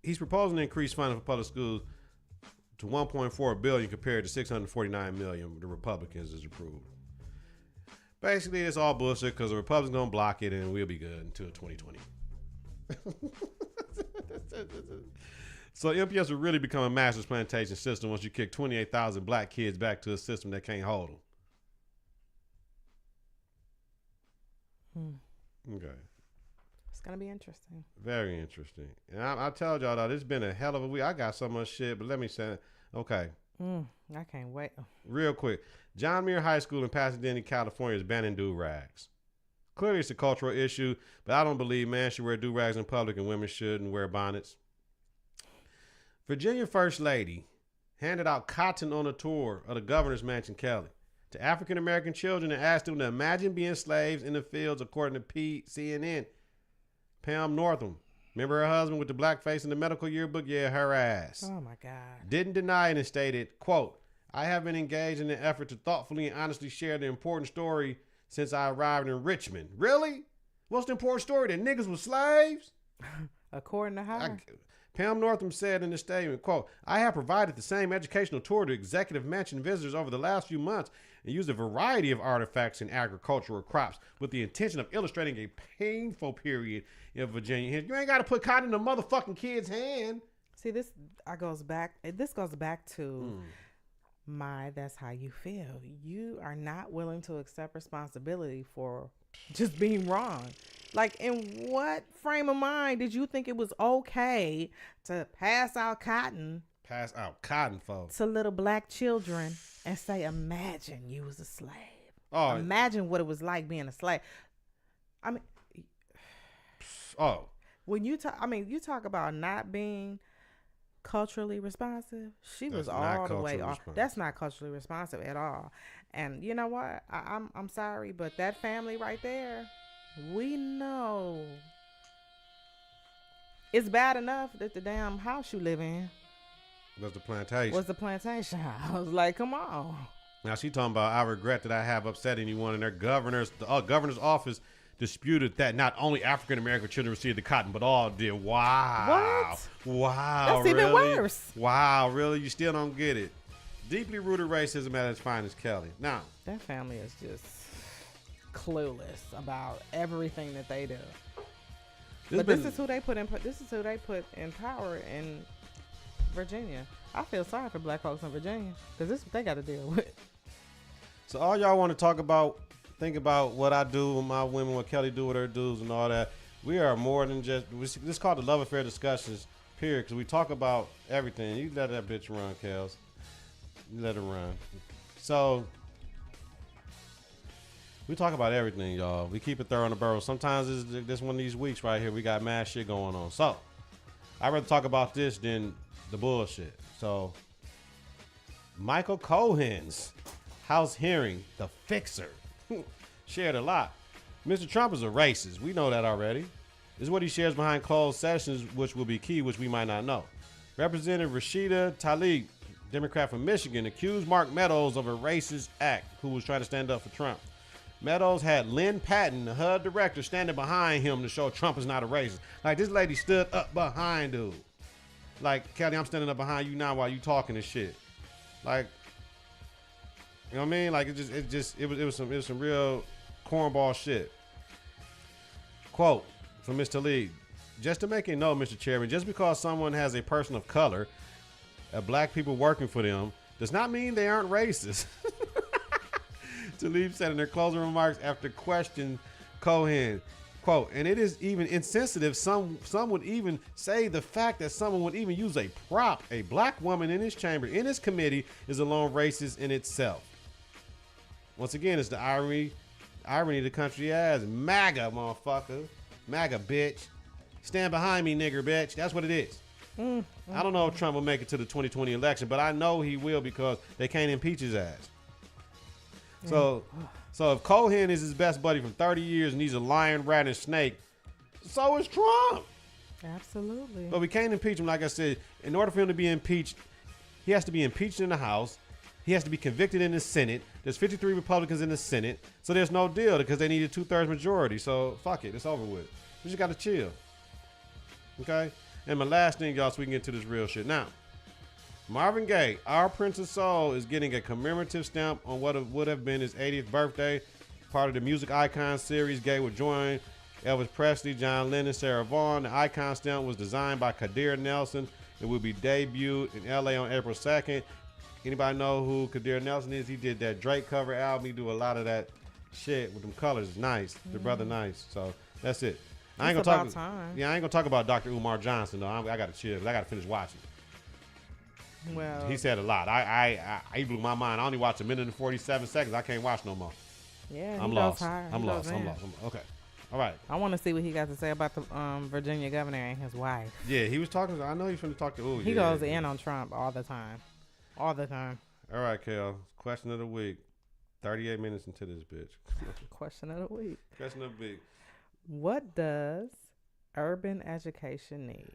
he's proposing to increase funding for public schools to $1.4 billion compared to $649 million the Republicans has approved. Basically, it's all bullshit because the Republicans gonna block it and we'll be good until 2020. So MPS will really become a master's plantation system once you kick 28,000 black kids back to a system that can't hold them. Okay. It's gonna be interesting. Very interesting. And I told y'all though, this has been a hell of a week. I got so much shit, but let me say, okay. I can't wait. Real quick. John Muir High School in Pasadena, California is banning do-rags. Clearly it's a cultural issue, but I don't believe man should wear do-rags in public and women shouldn't wear bonnets. Virginia First Lady handed out cotton on a tour of the governor's mansion, Kelly, to African-American children and asked them to imagine being slaves in the fields, according to CNN. Pam Northam, remember her husband with the blackface in the medical yearbook? Yeah, her ass. Oh, my God. Didn't deny it and stated, quote, I have been engaged in an effort to thoughtfully and honestly share the important story since I arrived in Richmond. Really? What's the important story? That niggas were slaves? According to her. Pam Northam said in the statement, quote, I have provided the same educational tour to executive mansion visitors over the last few months and used a variety of artifacts and agricultural crops with the intention of illustrating a painful period in Virginia. You ain't got to put cotton in a motherfucking kid's hand. See, this goes back to that's how you feel. You are not willing to accept responsibility for just being wrong. Like, in what frame of mind did you think it was okay to pass out cotton to little black children and say, imagine you was a slave? Oh, Imagine what it was like being a slave. I mean, when you talk about not being culturally responsive, she was all the way off. That's not culturally responsive at all. And you know what? I'm sorry, but that family right there, we know it's bad enough that the damn house you live in was the plantation. I was like, come on. Now she talking about, I regret that I have upset anyone, and their governor's office disputed that not only African American children received the cotton, but all did. Wow. What? Wow. That's really? even worse. Wow, really? You still don't get it. Deeply rooted racism at its finest, Kelly. Now, that family is just clueless about everything that they do. This is who they put in power in Virginia. I feel sorry for black folks in Virginia because this is what they got to deal with. So all y'all want to talk about, think about what I do with my women, what Kelly do with her dudes and all that. We are more than just, this is called the Love Affair Discussions, period, because we talk about everything. You let that bitch run, Kelz. You let her run. So, we talk about everything, y'all. We keep it thorough on the burrow. Sometimes this one of these weeks right here, we got mad shit going on. So, I'd rather talk about this than the bullshit. So, Michael Cohen's House hearing, The Fixer, shared a lot. Mr. Trump is a racist. We know that already. This is what he shares behind closed sessions, which will be key, which we might not know. Representative Rashida Tlaib, Democrat from Michigan, accused Mark Meadows of a racist act who was trying to stand up for Trump. Meadows had Lynn Patton, the HUD director, standing behind him to show Trump is not a racist. Like, this lady stood up behind dude. Like, Kelly, I'm standing up behind you now while you talking this shit. Like, you know what I mean? Like, it was some real cornball shit. Quote from Mr. Lee: just to make it known, Mr. Chairman, just because someone has a person of color, black people working for them, does not mean they aren't racist. Tlaib said in their closing remarks after questioning Cohen, quote, and it is even insensitive. Some would even say the fact that someone would even use a prop, a black woman in his chamber, in his committee, is alone racist in itself. Once again, it's the irony the country has. MAGA, motherfucker. MAGA, bitch. Stand behind me, nigger, bitch. That's what it is. I don't know if Trump will make it to the 2020 election, but I know he will because they can't impeach his ass. So if Cohen is his best buddy from 30 years and he's a lion, rat, and snake, so is Trump. Absolutely. But we can't impeach him. Like I said, in order for him to be impeached, he has to be impeached in the House. He has to be convicted in the Senate. There's 53 Republicans in the Senate, so there's no deal because they need a 2/3 majority. So fuck it, it's over with. We just got to chill. Okay? And my last thing, y'all, so we can get to this real shit. Now, Marvin Gaye, our Prince of Soul, is getting a commemorative stamp on what would have been his 80th birthday. Part of the Music Icon series, Gaye would join Elvis Presley, John Lennon, Sarah Vaughan. The icon stamp was designed by Kadir Nelson. It will be debuted in LA on April 2nd. Anybody know who Kadir Nelson is? He did that Drake cover album. He do a lot of that shit with them colors. It's nice. The brother nice. So that's it. I ain't gonna talk. Yeah, I ain't gonna talk about Dr. Umar Johnson though. I gotta chill because I gotta finish watching. Well, he said a lot. He blew my mind. I only watched 1 minute and 47 seconds. I can't watch no more. Yeah, I'm lost. I'm lost. Okay. All right. I want to see what he got to say about the Virginia governor and his wife. Yeah, he was talking. I know he's finna talk to. He goes in on Trump all the time. All the time. All right, Kel. Question of the week. 38 minutes into this bitch. Question of the week. Question of the week. What does urban education need?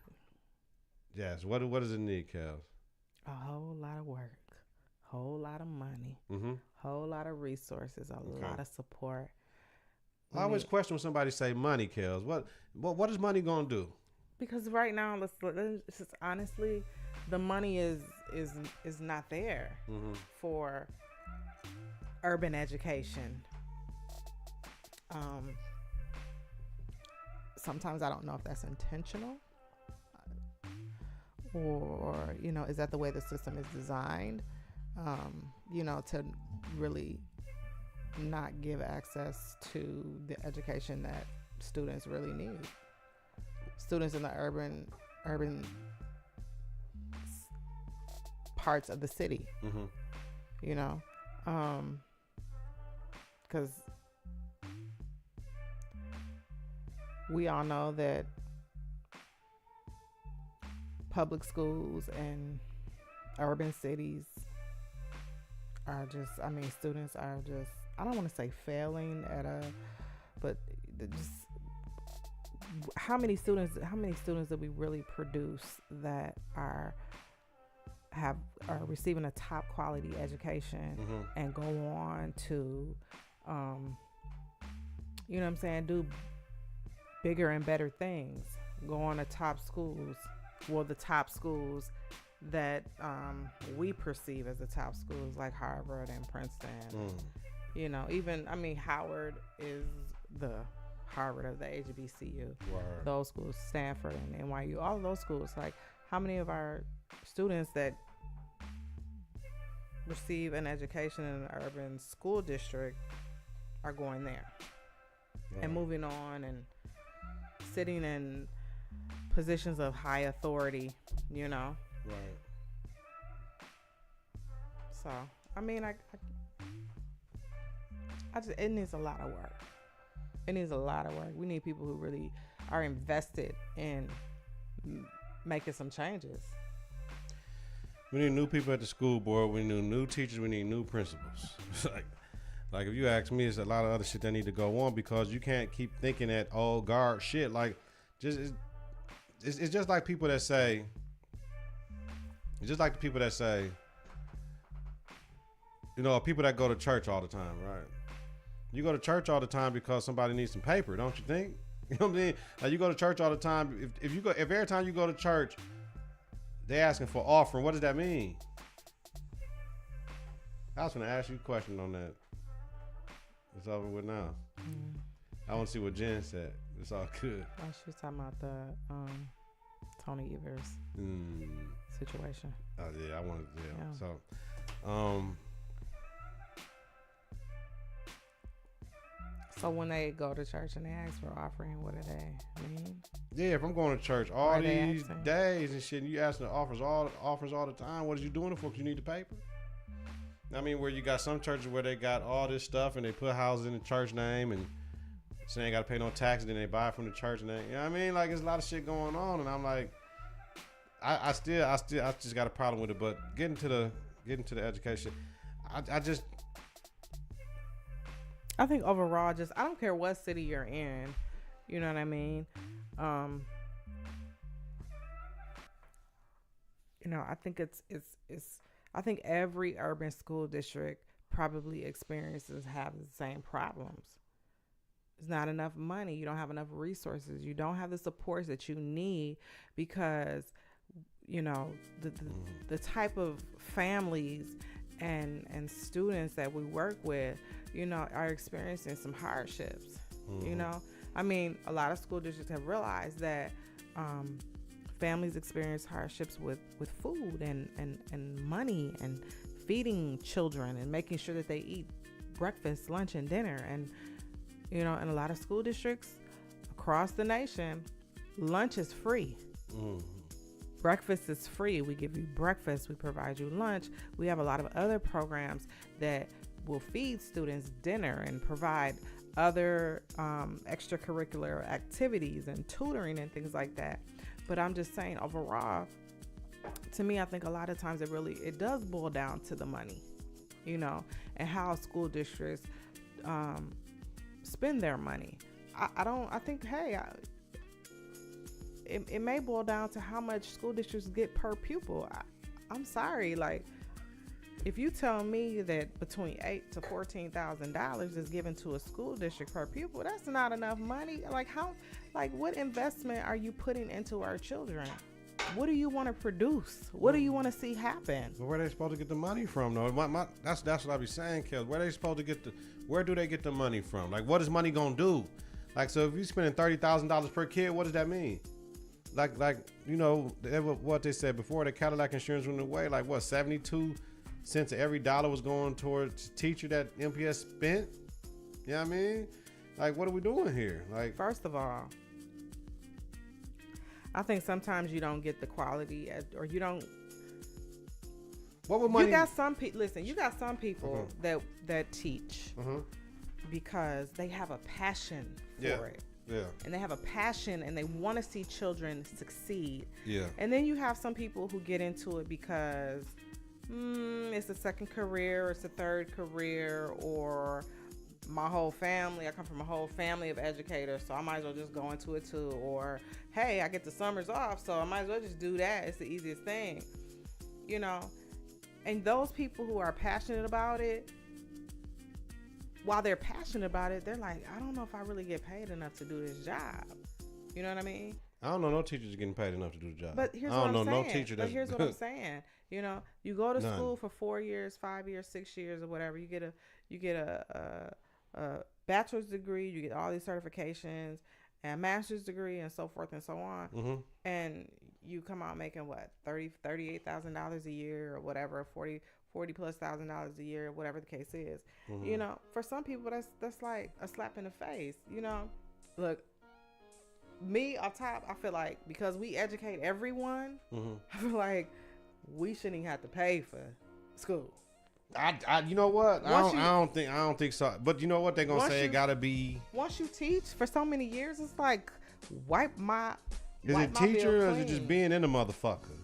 Yes. What does it need, Kel? A whole lot of work. Whole lot of money. Whole lot of resources. A lot of support. I always question when somebody say money, Kelz. What is money gonna do? Because right now, let's just honestly, the money is not there for urban education. Sometimes I don't know if that's intentional, or is that the way the system is designed? To really not give access to the education that students really need. Students in the urban parts of the city, you know, because we all know that public schools and urban cities are just, I mean, students are just, I don't want to say failing but just how many students that we really produce that are receiving a top quality education and go on to, you know what I'm saying, do bigger and better things, go on to top schools, well, the top schools that we perceive as the top schools like Harvard and Princeton. You know, even, I mean, Howard is the Harvard of the HBCU. Word. Those schools, Stanford and NYU, all of those schools. Like, how many of our students that receive an education in an urban school district are going there and moving on and sitting in positions of high authority, you know? Right. So, I mean, I just, it needs a lot of work. It needs a lot of work. We need people who really are invested in making some changes. We need new people at the school board. We need new teachers. We need new principals. like if you ask me, it's a lot of other shit that need to go on because you can't keep thinking that old guard shit. Like, it's just like people that say. It's just like the people that say. You know, people that go to church all the time, right? You go to church all the time because somebody needs some paper, don't you think? You know what I mean? Like, you go to church all the time. If every time you go to church, they asking for offering, what does that mean? I was going to ask you a question on that. It's over with now. I want to see what Jen said. It's all good. Oh, she was talking about the Tony Evers situation. Oh yeah, I wanted. Yeah. So, so when they go to church and they ask for offering, what do they mean? Yeah, if I'm going to church all these days and shit, and you asking the offers all the time, what are you doing it for? 'Cause you need the paper. I mean, where you got some churches where they got all this stuff and they put houses in the church name and so they ain't got to pay no taxes, then they buy from the church name. You know what I mean? Like, there's a lot of shit going on, and I'm like, I just got a problem with it. But getting to the education, I think overall, just, I don't care what city you're in, you know what I mean? You know, I think I think every urban school district probably have the same problems. There's not enough money. You don't have enough resources. You don't have the supports that you need because, you know, the type of families and students that we work with, you know, are experiencing some hardships. You know, I mean, a lot of school districts have realized that families experience hardships with food and money and feeding children and making sure that they eat breakfast, lunch, and dinner. And, you know, in a lot of school districts across the nation, lunch is free. Breakfast is free. We give you breakfast. We provide you lunch. We have a lot of other programs that will feed students dinner and provide other extracurricular activities and tutoring and things like that. But I'm just saying, overall, to me, I think a lot of times it does boil down to the money, you know, and how school districts spend their money. I think, hey, it may boil down to how much school districts get per pupil. I'm sorry, like, if you tell me that between $8,000 to $14,000 is given to a school district per pupil, that's not enough money. Like, what investment are you putting into our children? What do you want to produce? What do you want to see happen? But where are they supposed to get the money from, though? That's what I be saying, Kelz. Where do they get the money from? Like, what is money gonna do? Like, so if you're spending $30,000 per kid, what does that mean? Like, you know, what they said before, the Cadillac insurance went away. Like, what, 72 cents of every dollar was going towards teacher that MPS spent? You know what I mean? Like, what are we doing here? Like, First of all, I think sometimes you don't get the quality or you don't. what would money? You got some people. Listen, you got some people that teach because they have a passion for it. Yeah. And they have a passion and they want to see children succeed. Yeah. And then you have some people who get into it because it's a second career, it's a third career, or my whole family. I come from a whole family of educators, so I might as well just go into it too. Or, hey, I get the summers off, so I might as well just do that. It's the easiest thing, you know. And those people who are passionate about it, while they're passionate about it, they're like, I don't know if I really get paid enough to do this job. You know what I mean? I don't know no teachers getting paid enough to do the job. But here's I what don't I'm know saying. no teacher But that's here's what I'm saying. You know, you go to None. school for 4 years, 5 years, 6 years, or whatever. You get a bachelor's degree. You get all these certifications, and a master's degree, and so forth and so on. And you come out making what, $38,000 a year or whatever, 40 plus $1,000 a year, whatever the case is. You know, for some people that's like a slap in the face. You know, look, me off top, I feel like because we educate everyone, I feel like we shouldn't even have to pay for school. I you know what? I don't think so. But you know what? They're gonna say it gotta be. Once you teach for so many years, it's like wipe my. Is wipe it my bill teacher or is clean. it just being in the motherfucker?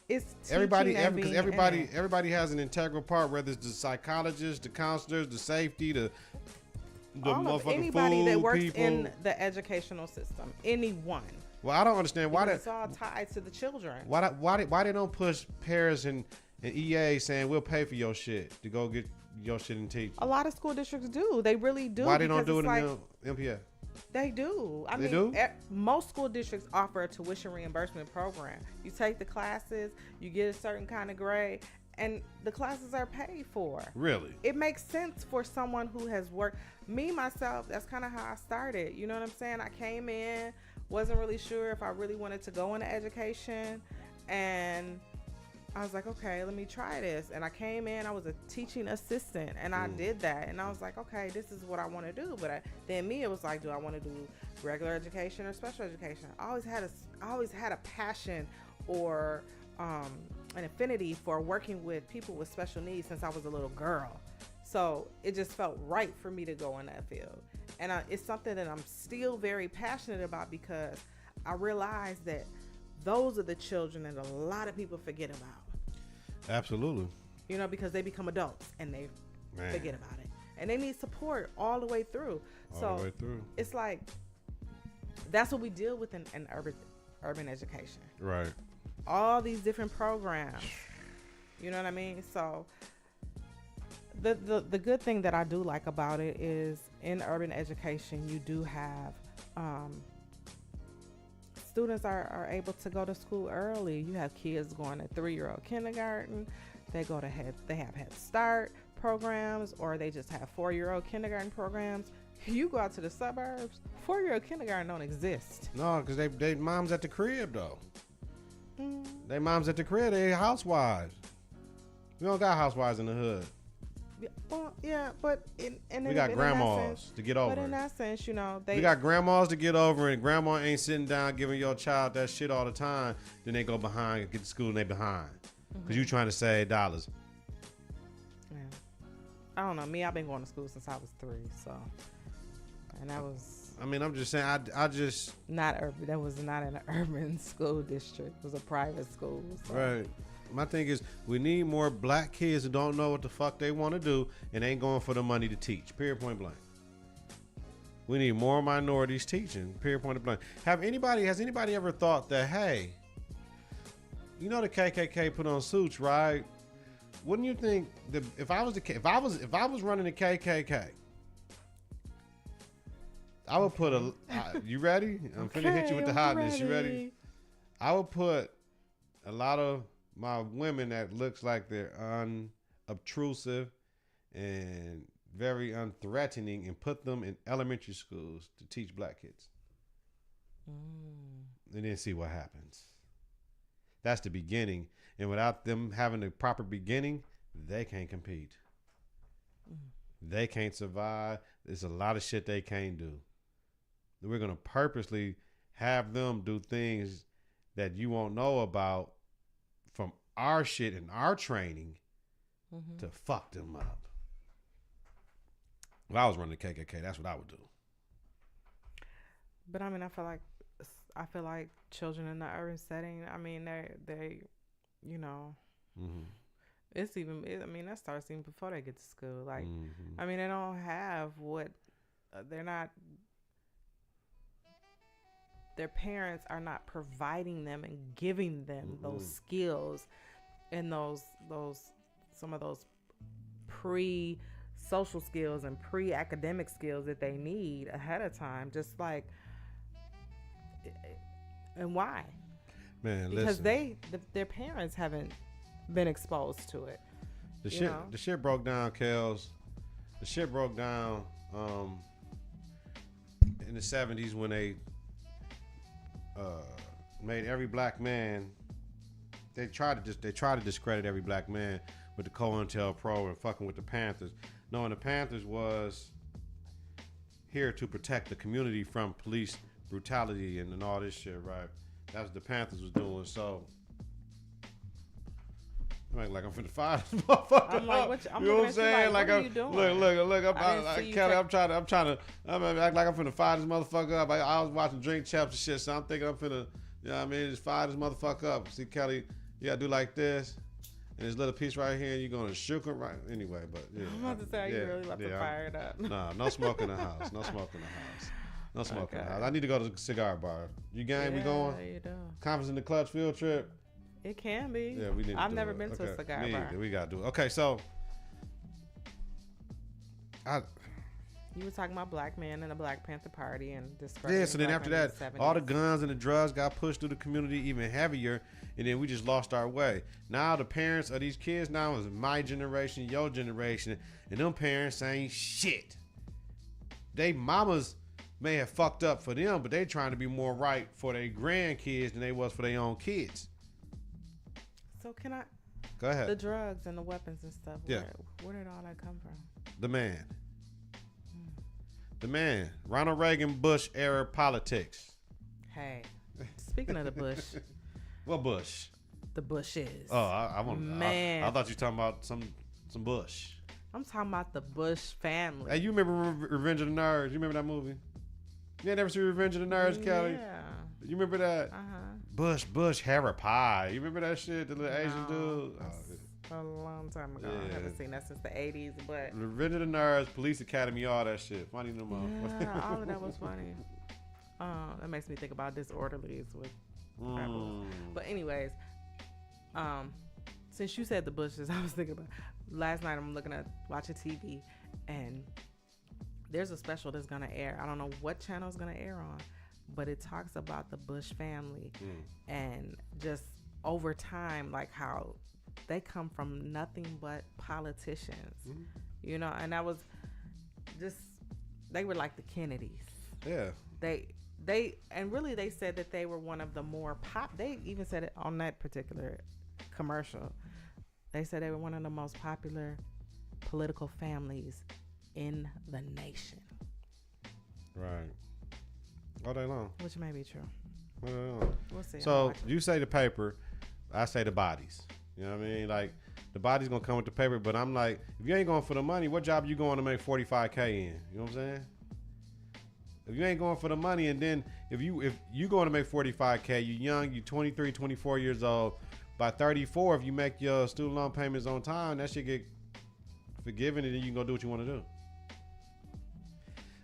It's Everybody, teaching and because being in it. everybody has an integral part. Whether it's the psychologist, the counselors, the safety, the all of motherfucking anybody food that works people. in the educational system, anyone. Well, I don't understand why It's all tied to the children. why they don't push Paris and EA saying we'll pay for your shit to go get your shit and teach. A lot of school districts do. They really do. Why they don't do it because in the MPS? They do. I They mean, do? Most school districts offer a tuition reimbursement program. You take the classes, you get a certain kind of grade, and the classes are paid for. Really? It makes sense for someone who has worked. Me, myself, that's kind of how I started. You know what I'm saying? I came in, wasn't really sure if I really wanted to go into education, and I was like, okay, let me try this. And I came in, I was a teaching assistant, and I did that. And I was like, okay, this is what I want to do. But then it was like, do I want to do regular education or special education? I always had a passion or an affinity for working with people with special needs since I was a little girl. So it just felt right for me to go in that field. And it's something that I'm still very passionate about because I realize that those are the children that a lot of people forget about. Absolutely. You know, because they become adults and they forget about it. And they need support all the way through. All the way through. It's like, that's what we deal with in urban education. Right. All these different programs. You know what I mean? So the good thing that I do like about it is in urban education, you do have students are able to go to school early. You have kids going to 3-year-old kindergarten. They have Head Start programs, or they just have 4-year-old kindergarten programs. You go out to the suburbs, 4-year-old kindergarten don't exist. No, because they moms at the crib though. They moms at the crib. They housewives. We don't got housewives in the hood. Well, yeah, but We got grandmas to get over. But in that sense, you know, We got grandmas to get over, and grandma ain't sitting down giving your child that shit all the time. Then they go behind, get to school, and they behind. Because you trying to save dollars. Yeah. I don't know. Me, I've been going to school since I was 3, so. And that was. I mean, I'm just saying, I just. Not urban. That was not in an urban school district. It was a private school. So. Right. My thing is, we need more black kids who don't know what the fuck they want to do and ain't going for the money to teach. Period, point blank. We need more minorities teaching. Period, point blank. Has anybody ever thought that, hey, you know the KKK put on suits, right? Wouldn't you think that if I was running the KKK, I would put you ready? I'm finna hit you with the hotness. You ready? I would put a lot of my women that looks like they're unobtrusive and very unthreatening and put them in elementary schools to teach black kids. And then see what happens. That's the beginning. And without them having the proper beginning, they can't compete. They can't survive. There's a lot of shit they can't do. We're going to purposely have them do things that you won't know about from our shit and our training to fuck them up. If I was running the KKK, that's what I would do. But I mean, I feel like children in the urban setting, I mean, they you know, it's even, I mean, that starts even before they get to school. Like, I mean, they don't have what, they're not, their parents are not providing them and giving them those skills and some of those pre-social skills and pre-academic skills that they need ahead of time. Just like, and why? Man, because listen. their parents haven't been exposed to it. The shit broke down, Kelz. The shit broke down in the 70s when they made every black man. They tried to discredit every black man with the COINTELPRO and fucking with the Panthers, knowing the Panthers was here to protect the community from police brutality and all this shit, right? That's what the Panthers was doing. So I'm like I'm finna fire this motherfucker. I'm like, what you know what I'm saying? Like, what are you doing? Look, Kelly, I'm trying to act like I'm finna fire this motherfucker up. I was watching Drink Champs and shit, so I'm thinking I'm finna, you know what I mean, just fire this motherfucker up. See, Kelly, you gotta do like this. And this little piece right here, you're gonna shook it right anyway. But yeah, I'm about to say, you really about to fire it up. Nah, no smoke in the house. No smoke in the house. No smoke in the house. I need to go to the cigar bar. You game? We going? Yeah, you do. Confidence in the Klutch field trip. It can be. Yeah, we need. I've never been to a cigar bar. We gotta do it. Okay, so you were talking about black men and the Black Panther Party and discrediting. Yeah, so then black after men in that, the 70s. all the guns and the drugs got pushed through the community even heavier, and then we just lost our way. Now the parents of these kids now is my generation, your generation, and them parents ain't shit. They mamas may have fucked up for them, but they trying to be more right for their grandkids than they was for their own kids. So can I? Go ahead. The drugs and the weapons and stuff. Yeah. Where did all that come from? The man. The man. Ronald Reagan Bush era politics. Hey, speaking of the Bush, What Bush? the Bushes. Oh, I want. Man. I thought you were talking about some Bush. I'm talking about the Bush family. Hey, you remember Revenge of the Nerds? You remember that movie? You ain't never seen Revenge of the Nerds, Kelly? Yeah. You remember that? Bush, Harry Pie. You remember that shit? The little Asian dude? A long time ago. Yeah. I haven't seen that since the 80s, but Revenge of the Nerds, Police Academy, all that shit. Funny no more. yeah, all of that was funny. That makes me think about Disorderlies with Rebels. But anyways, since you said the Bushes, I was thinking about last night. I'm watching TV, and there's a special that's gonna air. I don't know what channel it's gonna air on, but it talks about the Bush family and just over time, like how they come from nothing but politicians, you know. And that was just, they were like the Kennedys. Yeah. They and really they said that they were one of the more they even said it on that particular commercial. They said they were one of the most popular political families in the nation. Right. All day long. Which may be true. All day long. We'll see. So you say the paper, I say the bodies. You know what I mean? Like, the body's gonna come with the paper, but I'm like, if you ain't going for the money, what job you going to make 45K in? You know what I'm saying? If you ain't going for the money, and then if you going to make 45K, you young, you 23, 24 years old. By 34, if you make your student loan payments on time, that should get forgiven, and then you can go do what you want to do.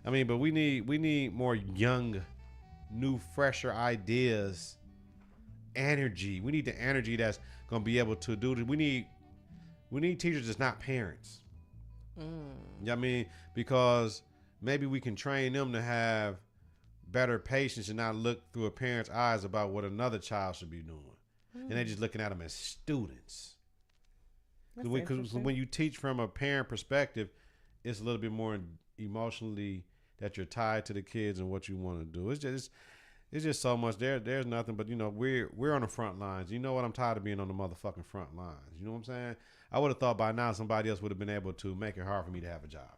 I mean, but we need more young, new, fresher ideas, energy. We need the energy that's gonna be able to do it. We need teachers that's not parents. You know what I mean? Because maybe we can train them to have better patience and not look through a parent's eyes about what another child should be doing. And they're just looking at them as students. Because when you teach from a parent perspective, it's a little bit more emotionally that you're tied to the kids and what you want to do. It's just so much. There's nothing but, you know, we're on the front lines. You know what? I'm tired of being on the motherfucking front lines. You know what I'm saying? I would have thought by now somebody else would have been able to make it hard for me to have a job.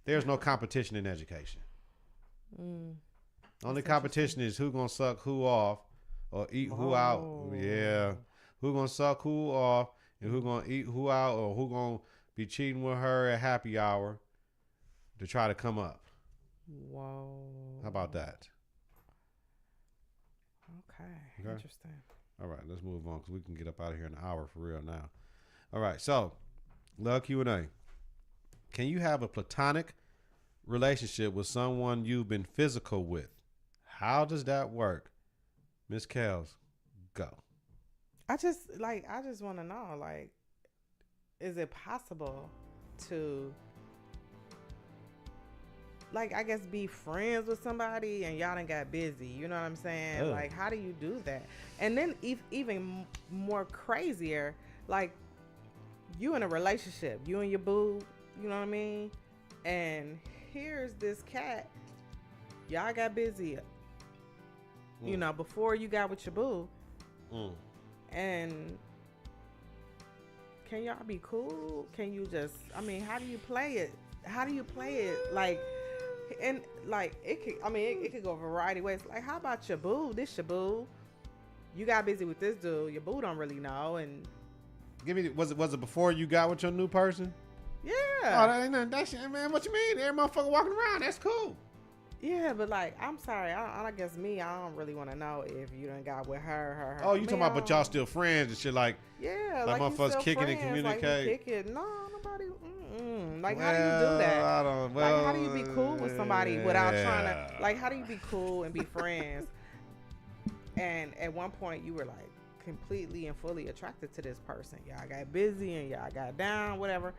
there's no competition in education. Mm. Only That's competition is who gonna suck who off or eat who out. Oh. Yeah. Who gonna suck who off and who gonna eat who out or who gonna be cheating with her at happy hour to try to come up. Whoa. How about that? Okay. Okay. Interesting. All right, let's move on because we can get up out of here in an hour for real now. All right, so love Q&A. Can you have a platonic relationship with someone you've been physical with? How does that work? Miss Kelz, go. I just want to know, like, is it possible to, like, I guess be friends with somebody and y'all done got busy? You know what I'm saying? Ugh. Like, how do you do that? And then even more crazier, like, you in a relationship, you and your boo, you know what I mean? And here's this cat, y'all got busy, you know, before you got with your boo. And can y'all be cool? Can you just, I mean, how do you play it? How do you play it? Like, and like, it could, I mean, it could go a variety of ways. Like, how about your boo? This your boo. You got busy with this dude. Your boo don't really know. And Give me, was it before you got with your new person? yeah. Oh, that ain't nothing. That shit, man. What you mean? Every motherfucker walking around. That's cool. Yeah, but like, I'm sorry. I guess me, I don't really want to know if you done got with her. Oh, you talking about, but y'all still friends and shit like. Yeah, like you motherfuckers still kicking and friends, like, you communicate? kicking. No, nobody. Like, how do you do that? I don't. Like, how do you be cool with somebody without trying to, like, how do you be cool and be friends? And at one point, you were like completely and fully attracted to this person. Y'all got busy and y'all got down, whatever.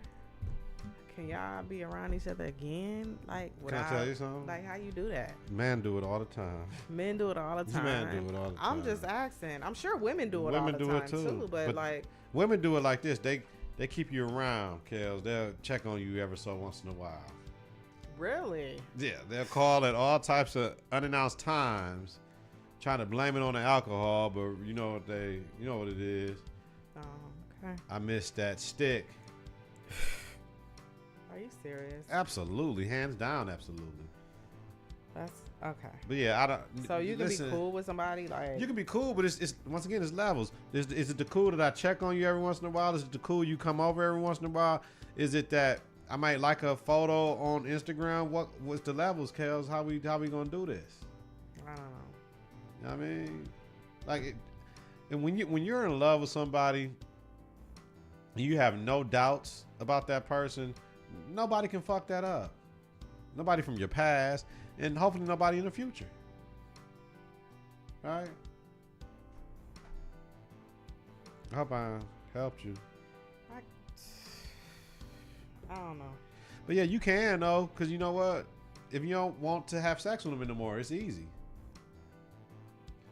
Can y'all be around each other again? Like, Can I tell you something? Like, how you do that? Men do it all the time. Men do it all the time. Men do it all the time. I'm just asking. I'm sure women do it all Women the do time it too. but like, women do it like this. They keep you around, Kelz. They'll check on you ever so once in a while. really? Yeah, they'll call at all types of unannounced times, trying to blame it on the alcohol, but you know what it is. Oh, okay. I missed that stick. Are you serious? Absolutely, hands down, absolutely. That's okay. But yeah, I don't. So you can listen, be cool with somebody, like, You can be cool, but it's once again, it's levels. Is it the cool that I check on you every once in a while? Is it the cool you come over every once in a while? Is it that I might like a photo on Instagram? What's the levels, Kelz? How we gonna do this? I don't know. You know what I mean, like, and when you're in love with somebody, and you have no doubts about that person, nobody can fuck that up. Nobody from your past, and hopefully nobody in the future. All right. I hope I helped you. I don't know. But yeah, you can though, because you know what? If you don't want to have sex with them anymore, it's easy.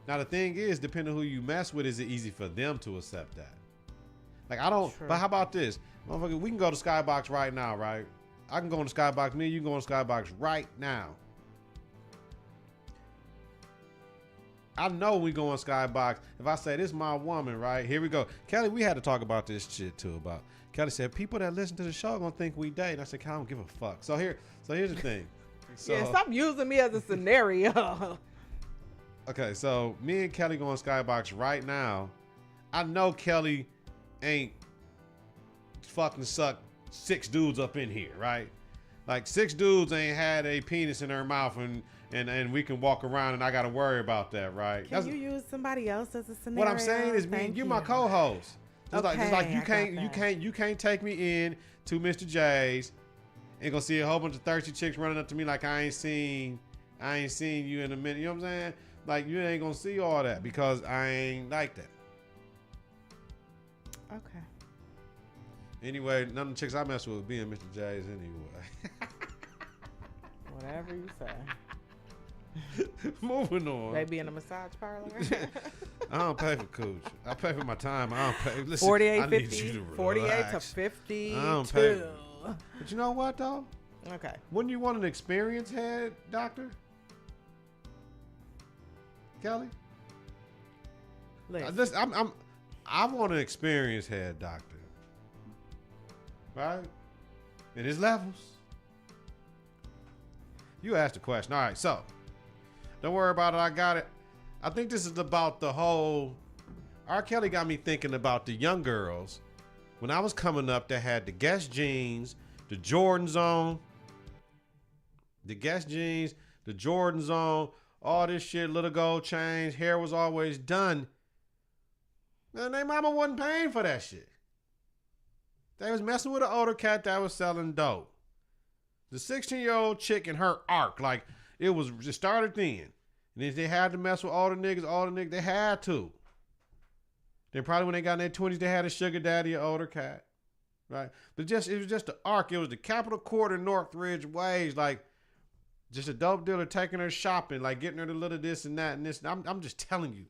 Now the thing is, depending on who you mess with, is it easy for them to accept that? Like, I don't. True. But how about this, motherfucker? We can go to Skybox right now, right? I can go on the Skybox. Me and you can go on the Skybox right now. I know we go on Skybox. If I say this is my woman, right? Here we go. Kelly, we had to talk about this shit too. About Kelly said people that listen to the show are gonna think we date. And I said, Kelly, I don't give a fuck. So here's the thing. So, Yeah, stop using me as a scenario. okay, so me and Kelly go on Skybox right now. I know Kelly ain't fucking sucked 6 dudes up in here, right? Like 6 dudes ain't had a penis in their mouth and we can walk around and I gotta worry about that, right? Can you use somebody else as a scenario? What I'm saying is, you're my co-host. Just like Okay, you can't take me in to Mr. J's and gonna see a whole bunch of thirsty chicks running up to me like I ain't seen you in a minute. You know what I'm saying? Like, you ain't gonna see all that because I ain't like that. Okay. Anyway, none of the chicks I mess with be in Mr. J's anyway. Whatever you say. Moving on. They be in a massage parlor. I don't pay for cooch. I pay for my time. I don't pay. Listen, 48, I need 50, you to 48 to relax. 50. I don't pay. But you know what though? Okay. Wouldn't you want an experienced head doctor, Kelly? Listen. I want an experienced head doctor, right? And his levels. You asked the question. All right, so don't worry about it. I got it. I think this is about the whole. R. Kelly got me thinking about the young girls. When I was coming up, they had the Guess jeans, the Jordans on, the Guess jeans, the Jordans on, all this shit, little gold chains, hair was always done. Man, they mama wasn't paying for that shit. They was messing with an older cat that was selling dope. The 16-year-old chick in her arc, like it started then. And if they had to mess with all the niggas, they had to. Then probably when they got in their 20s, they had a sugar daddy, an older cat. Right? But it was just the arc. It was the Capitol Quarter, Northridge ways, like just a dope dealer taking her shopping, like getting her to little this and that and this. And I'm just telling you.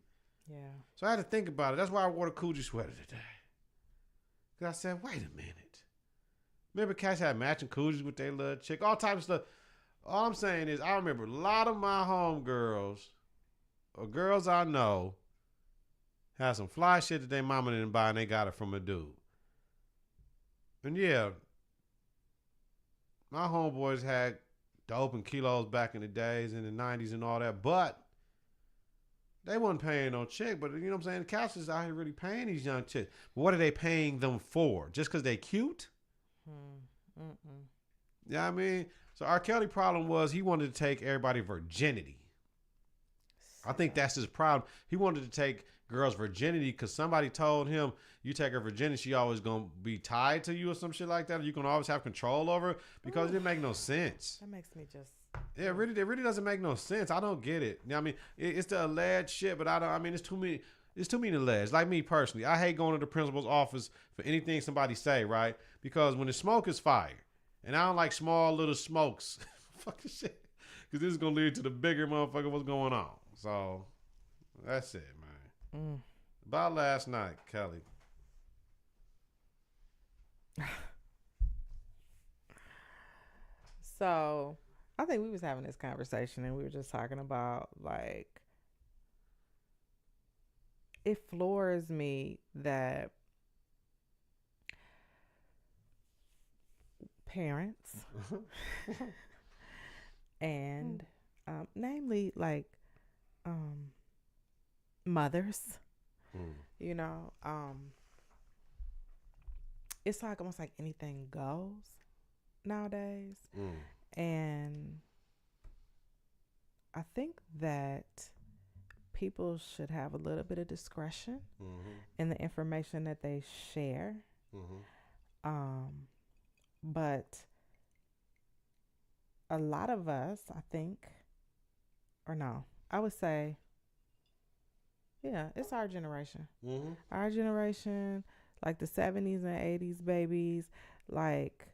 Yeah. So I had to think about it. That's why I wore the Coogee sweater today. Because I said, wait a minute. Remember cats had matching Coogies with their little chick, all types of stuff. All I'm saying is I remember a lot of my homegirls or girls I know had some fly shit that their mama didn't buy and they got it from a dude. And yeah, my homeboys had dope and kilos back in the days in the 90s and all that, but they wasn't paying no chick. But you know what I'm saying? The cats is out here really paying these young chicks. But what are they paying them for? Just because they cute? Yeah, I mean, so R. Kelly problem was he wanted to take everybody's virginity. I think that's his problem. He wanted to take girls' virginity because somebody told him, you take her virginity, she always gonna be tied to you or some shit like that. Or you can always have control over her because it didn't make no sense. That makes me just. Yeah, it really doesn't make no sense. I don't get it. You know what I mean, it's the alleged shit, but I mean, it's too many. It's too many alleged. Like me personally, I hate going to the principal's office for anything somebody say, right? Because when the smoke is fire, and I don't like small little smokes, fucking shit, because this is gonna lead to the bigger motherfucker what's going on. So that's it, man. About last night, Kelly. So I think we was having this conversation and we were just talking about like it floors me that parents and namely like mothers, you know, it's like almost like anything goes nowadays. And I think that people should have a little bit of discretion in the information that they share. But a lot of us, I think, or no, I would say, yeah, it's our generation. Our generation, like the 70s and 80s babies, like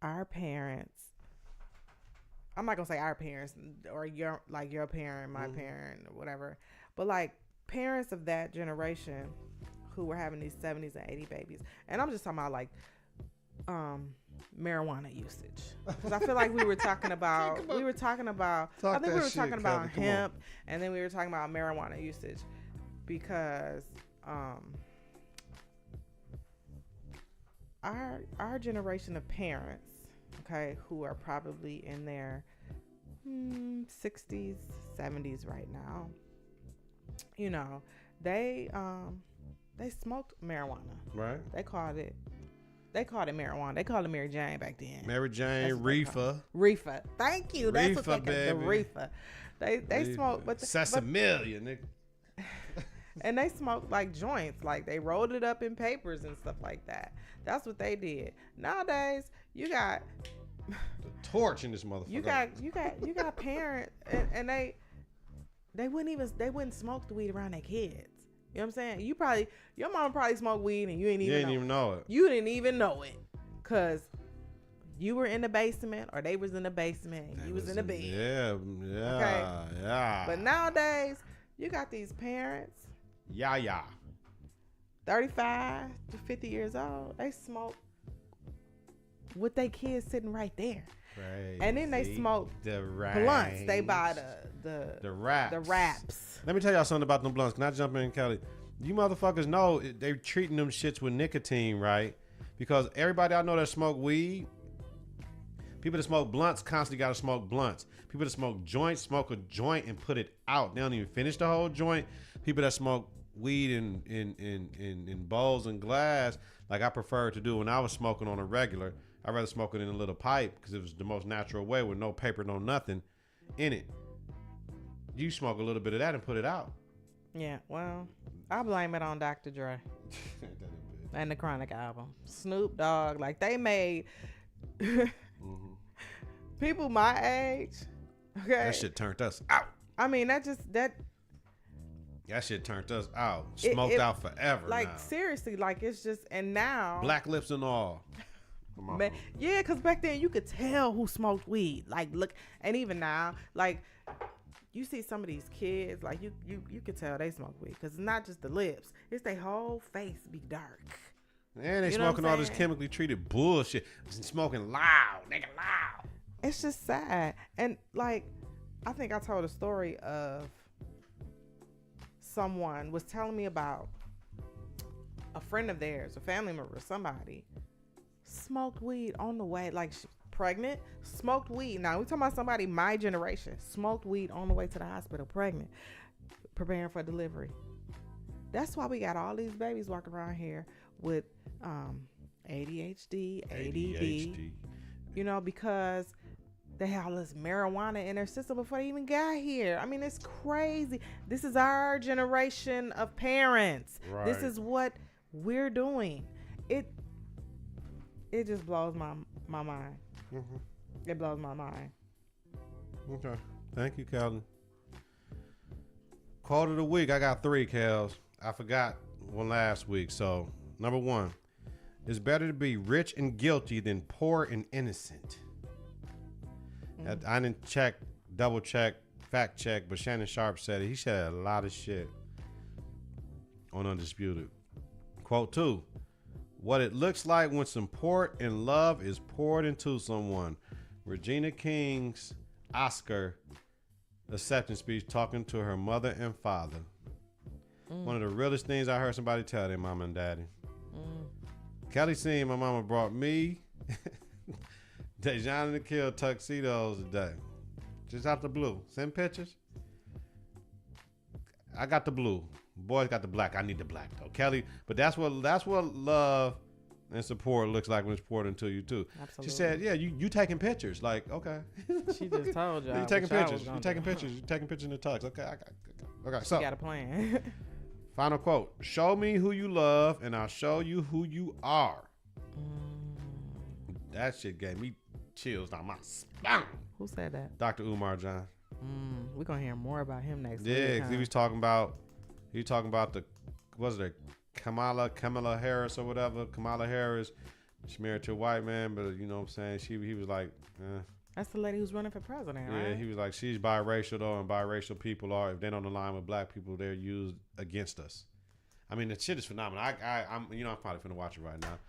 our parents. I'm not gonna say our parents or your parent, my parent, or whatever, but like parents of that generation who were having these 70s and 80s babies, and I'm just talking about like marijuana usage, because I feel like we were talking about hemp, and then we were talking about marijuana usage, because our generation of parents, okay, who are probably in their 60s, 70s right now, you know, they smoked marijuana. Right. They called it marijuana. They called it Mary Jane back then. Mary Jane, reefer. Reefer. Thank you. That's reefer, what they call the reefer. They smoke, but Sesamilia, nigga. And they smoked like joints, like they rolled it up in papers and stuff like that. That's what they did. Nowadays, you got the torch in this motherfucker. You got parents, and they wouldn't smoke the weed around their kids. You know what I'm saying? Your mama probably smoked weed and you didn't even know it. You didn't even know it, cause you were in the basement or they was in the basement. And you was in the bed. Yeah. Okay? Yeah. But nowadays, you got these parents. Yeah. 35 to 50 years old. They smoke with their kids sitting right there. Crazy. And then they smoke the blunts. They buy the wraps. Let me tell y'all something about them blunts. Can I jump in, Kelly? You motherfuckers know they're treating them shits with nicotine, right? Because everybody I know that smoke weed, People that smoke blunts constantly got to smoke blunts. People that smoke joints smoke a joint and put it out. They don't even finish the whole joint. People that smoke weed in bowls and glass, like I prefer to do when I was smoking on a regular. I'd rather smoke it in a little pipe because it was the most natural way with no paper, no nothing in it. You smoke a little bit of that and put it out. Yeah, well, I blame it on Dr. Dre and the Chronic album. Snoop Dogg, like they made people my age. Okay, That shit turned us out. I mean, that shit turned us out. Smoked out forever. like now. seriously, like it's just, and now Black lips and all. Come on. man, yeah, because back then you could tell who smoked weed. Like, look, and even now, like you see some of these kids, like you could tell they smoke weed because it's not just the lips; it's their whole face be dark. And they You know what smoking I'm all this saying? chemically treated bullshit. Smoking loud, nigga, loud. It's just sad. And like, I think I told a story of someone was telling me about a friend of theirs, a family member, somebody smoked weed on the way, like she pregnant, smoked weed. Now we talking about somebody my generation, smoked weed on the way to the hospital, pregnant, preparing for delivery. That's why we got all these babies walking around here with ADHD, ADD, you know, because they have all this marijuana in their system before they even got here. I mean, it's crazy. This is our generation of parents. Right. This is what we're doing. It just blows my mind. It blows my mind. Okay. Thank you, Calvin. Quote of the week. I got 3, Kelz. I forgot one last week. So, number 1. It's better to be rich and guilty than poor and innocent. I didn't double check, fact check, but Shannon Sharp said it. He said a lot of shit on Undisputed. Quote 2. What it looks like when support and love is poured into someone. Regina King's Oscar acceptance speech talking to her mother and father. One of the realest things I heard somebody tell their mama and daddy. Kelly seen my mama brought me Dejan and the Kill tuxedos today. Just out the blue. Send pictures. I got the blue. Boys got the black. I need the black though. Kelly, but that's what love and support looks like when it's poured into you too. Absolutely. She said, yeah, you taking pictures. Like, okay. She just told y'all. You taking what y'all pictures. was You gonna taking do. pictures. You taking pictures in the tux. Okay, okay. She So got a plan. final quote. Show me who you love and I'll show you who you are. That shit gave me chills down my spine. Who said that? Dr. Umar John. We're gonna hear more about him next Yeah, week. 'cause he was talking about the, was it Kamala Harris or whatever. Kamala Harris, she's married to a white man, but you know what I'm saying? He was like, That's the lady who's running for president, yeah, right? he was like, she's biracial though, and biracial people are, if they don't align with black people, they're used against us. I mean, the shit is phenomenal. I'm probably finna watch it right now.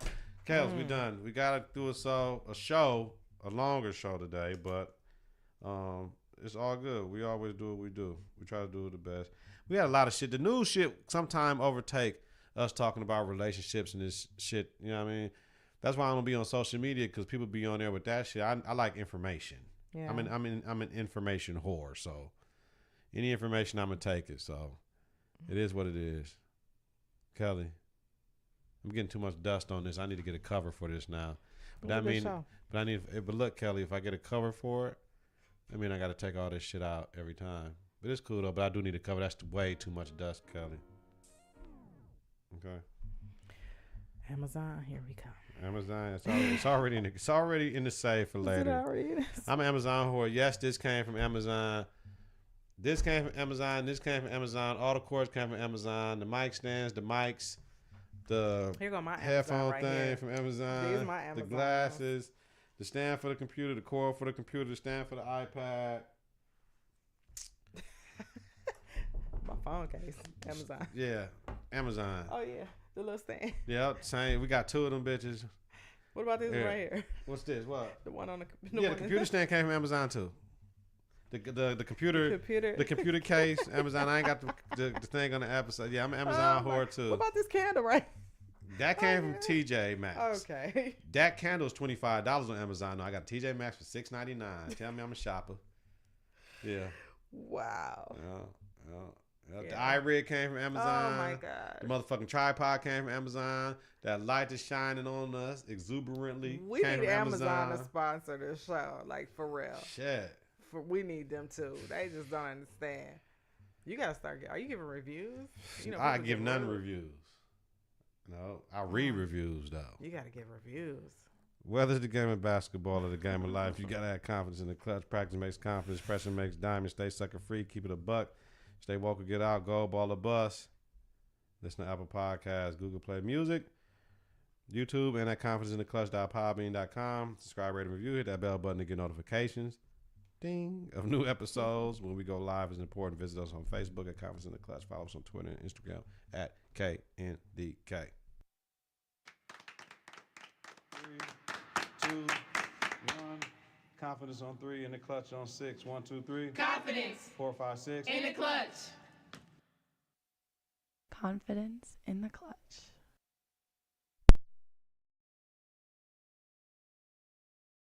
Kelz, we done. We gotta do a longer show today, but it's all good. We always do what we do. We try to do it the best. We had a lot of shit. The news shit sometime overtake us talking about relationships and this shit. You know what I mean? That's why I don't be on social media, because people be on there with that shit. I like information. Yeah. I'm an information whore. So any information, I'm gonna take it. So it is what it is. Kelly, I'm getting too much dust on this. I need to get a cover for this now. But but look, Kelly, if I get a cover for it, I mean, I got to take all this shit out every time. But it's cool though. But I do need a cover. That's way too much dust, Kelly. Okay. Amazon, here we come. Amazon, it's already in the safe for Is later. it already? I'm an Amazon whore. Yes, this came from Amazon. This came from Amazon. This came from Amazon. All the cords came from Amazon. The mic stands, the mics, the Here go my headphone Amazon right thing here. from Amazon. These my The Amazon. glasses, the stand for the computer, the cord for the computer, the stand for the iPad. My phone case, Amazon. Yeah, Amazon. Oh yeah, the little stand. Yep, same. We got 2 of them bitches. What about this Here. right here? What's this? What? The one on the Yeah, the computer stand came from Amazon too. The computer computer. the computer case, Amazon. I ain't got the thing on the episode. Yeah, I'm an Amazon whore too. What about this candle right? That came from TJ Maxx. Okay. That candle is $25 on Amazon. No, I got TJ Maxx for $6.99. Tell me I'm a shopper. Yeah. Wow. Yeah. The Yeah. iRig came from Amazon. Oh my God. The motherfucking tripod came from Amazon. That light is shining on us exuberantly. We came need from Amazon to sponsor this show, like for real. Shit. We need them too. They just don't understand. You gotta start. Are you giving reviews? I people give get none rude. reviews. No, I read reviews though. You gotta give reviews. Whether it's the game of basketball or the game of life, you gotta have confidence in the clutch. Practice makes confidence. Pressure makes diamonds. Stay sucker free. Keep it a buck. Stay woke or get out. Go ball or bust. Listen to Apple Podcasts, Google Play Music, YouTube, and at confidenceintheclutch.podbean.com. Subscribe, rate, and review. Hit that bell button to get notifications. Ding of new episodes. When we go live is important. Visit us on Facebook at Confidence in the Clutch. Follow us on Twitter and Instagram at KNDK. 3, 2, 1. Confidence on 3 in the clutch on 6. 1, 2, 3. Confidence 4, 5, 6. in the clutch. Confidence in the clutch.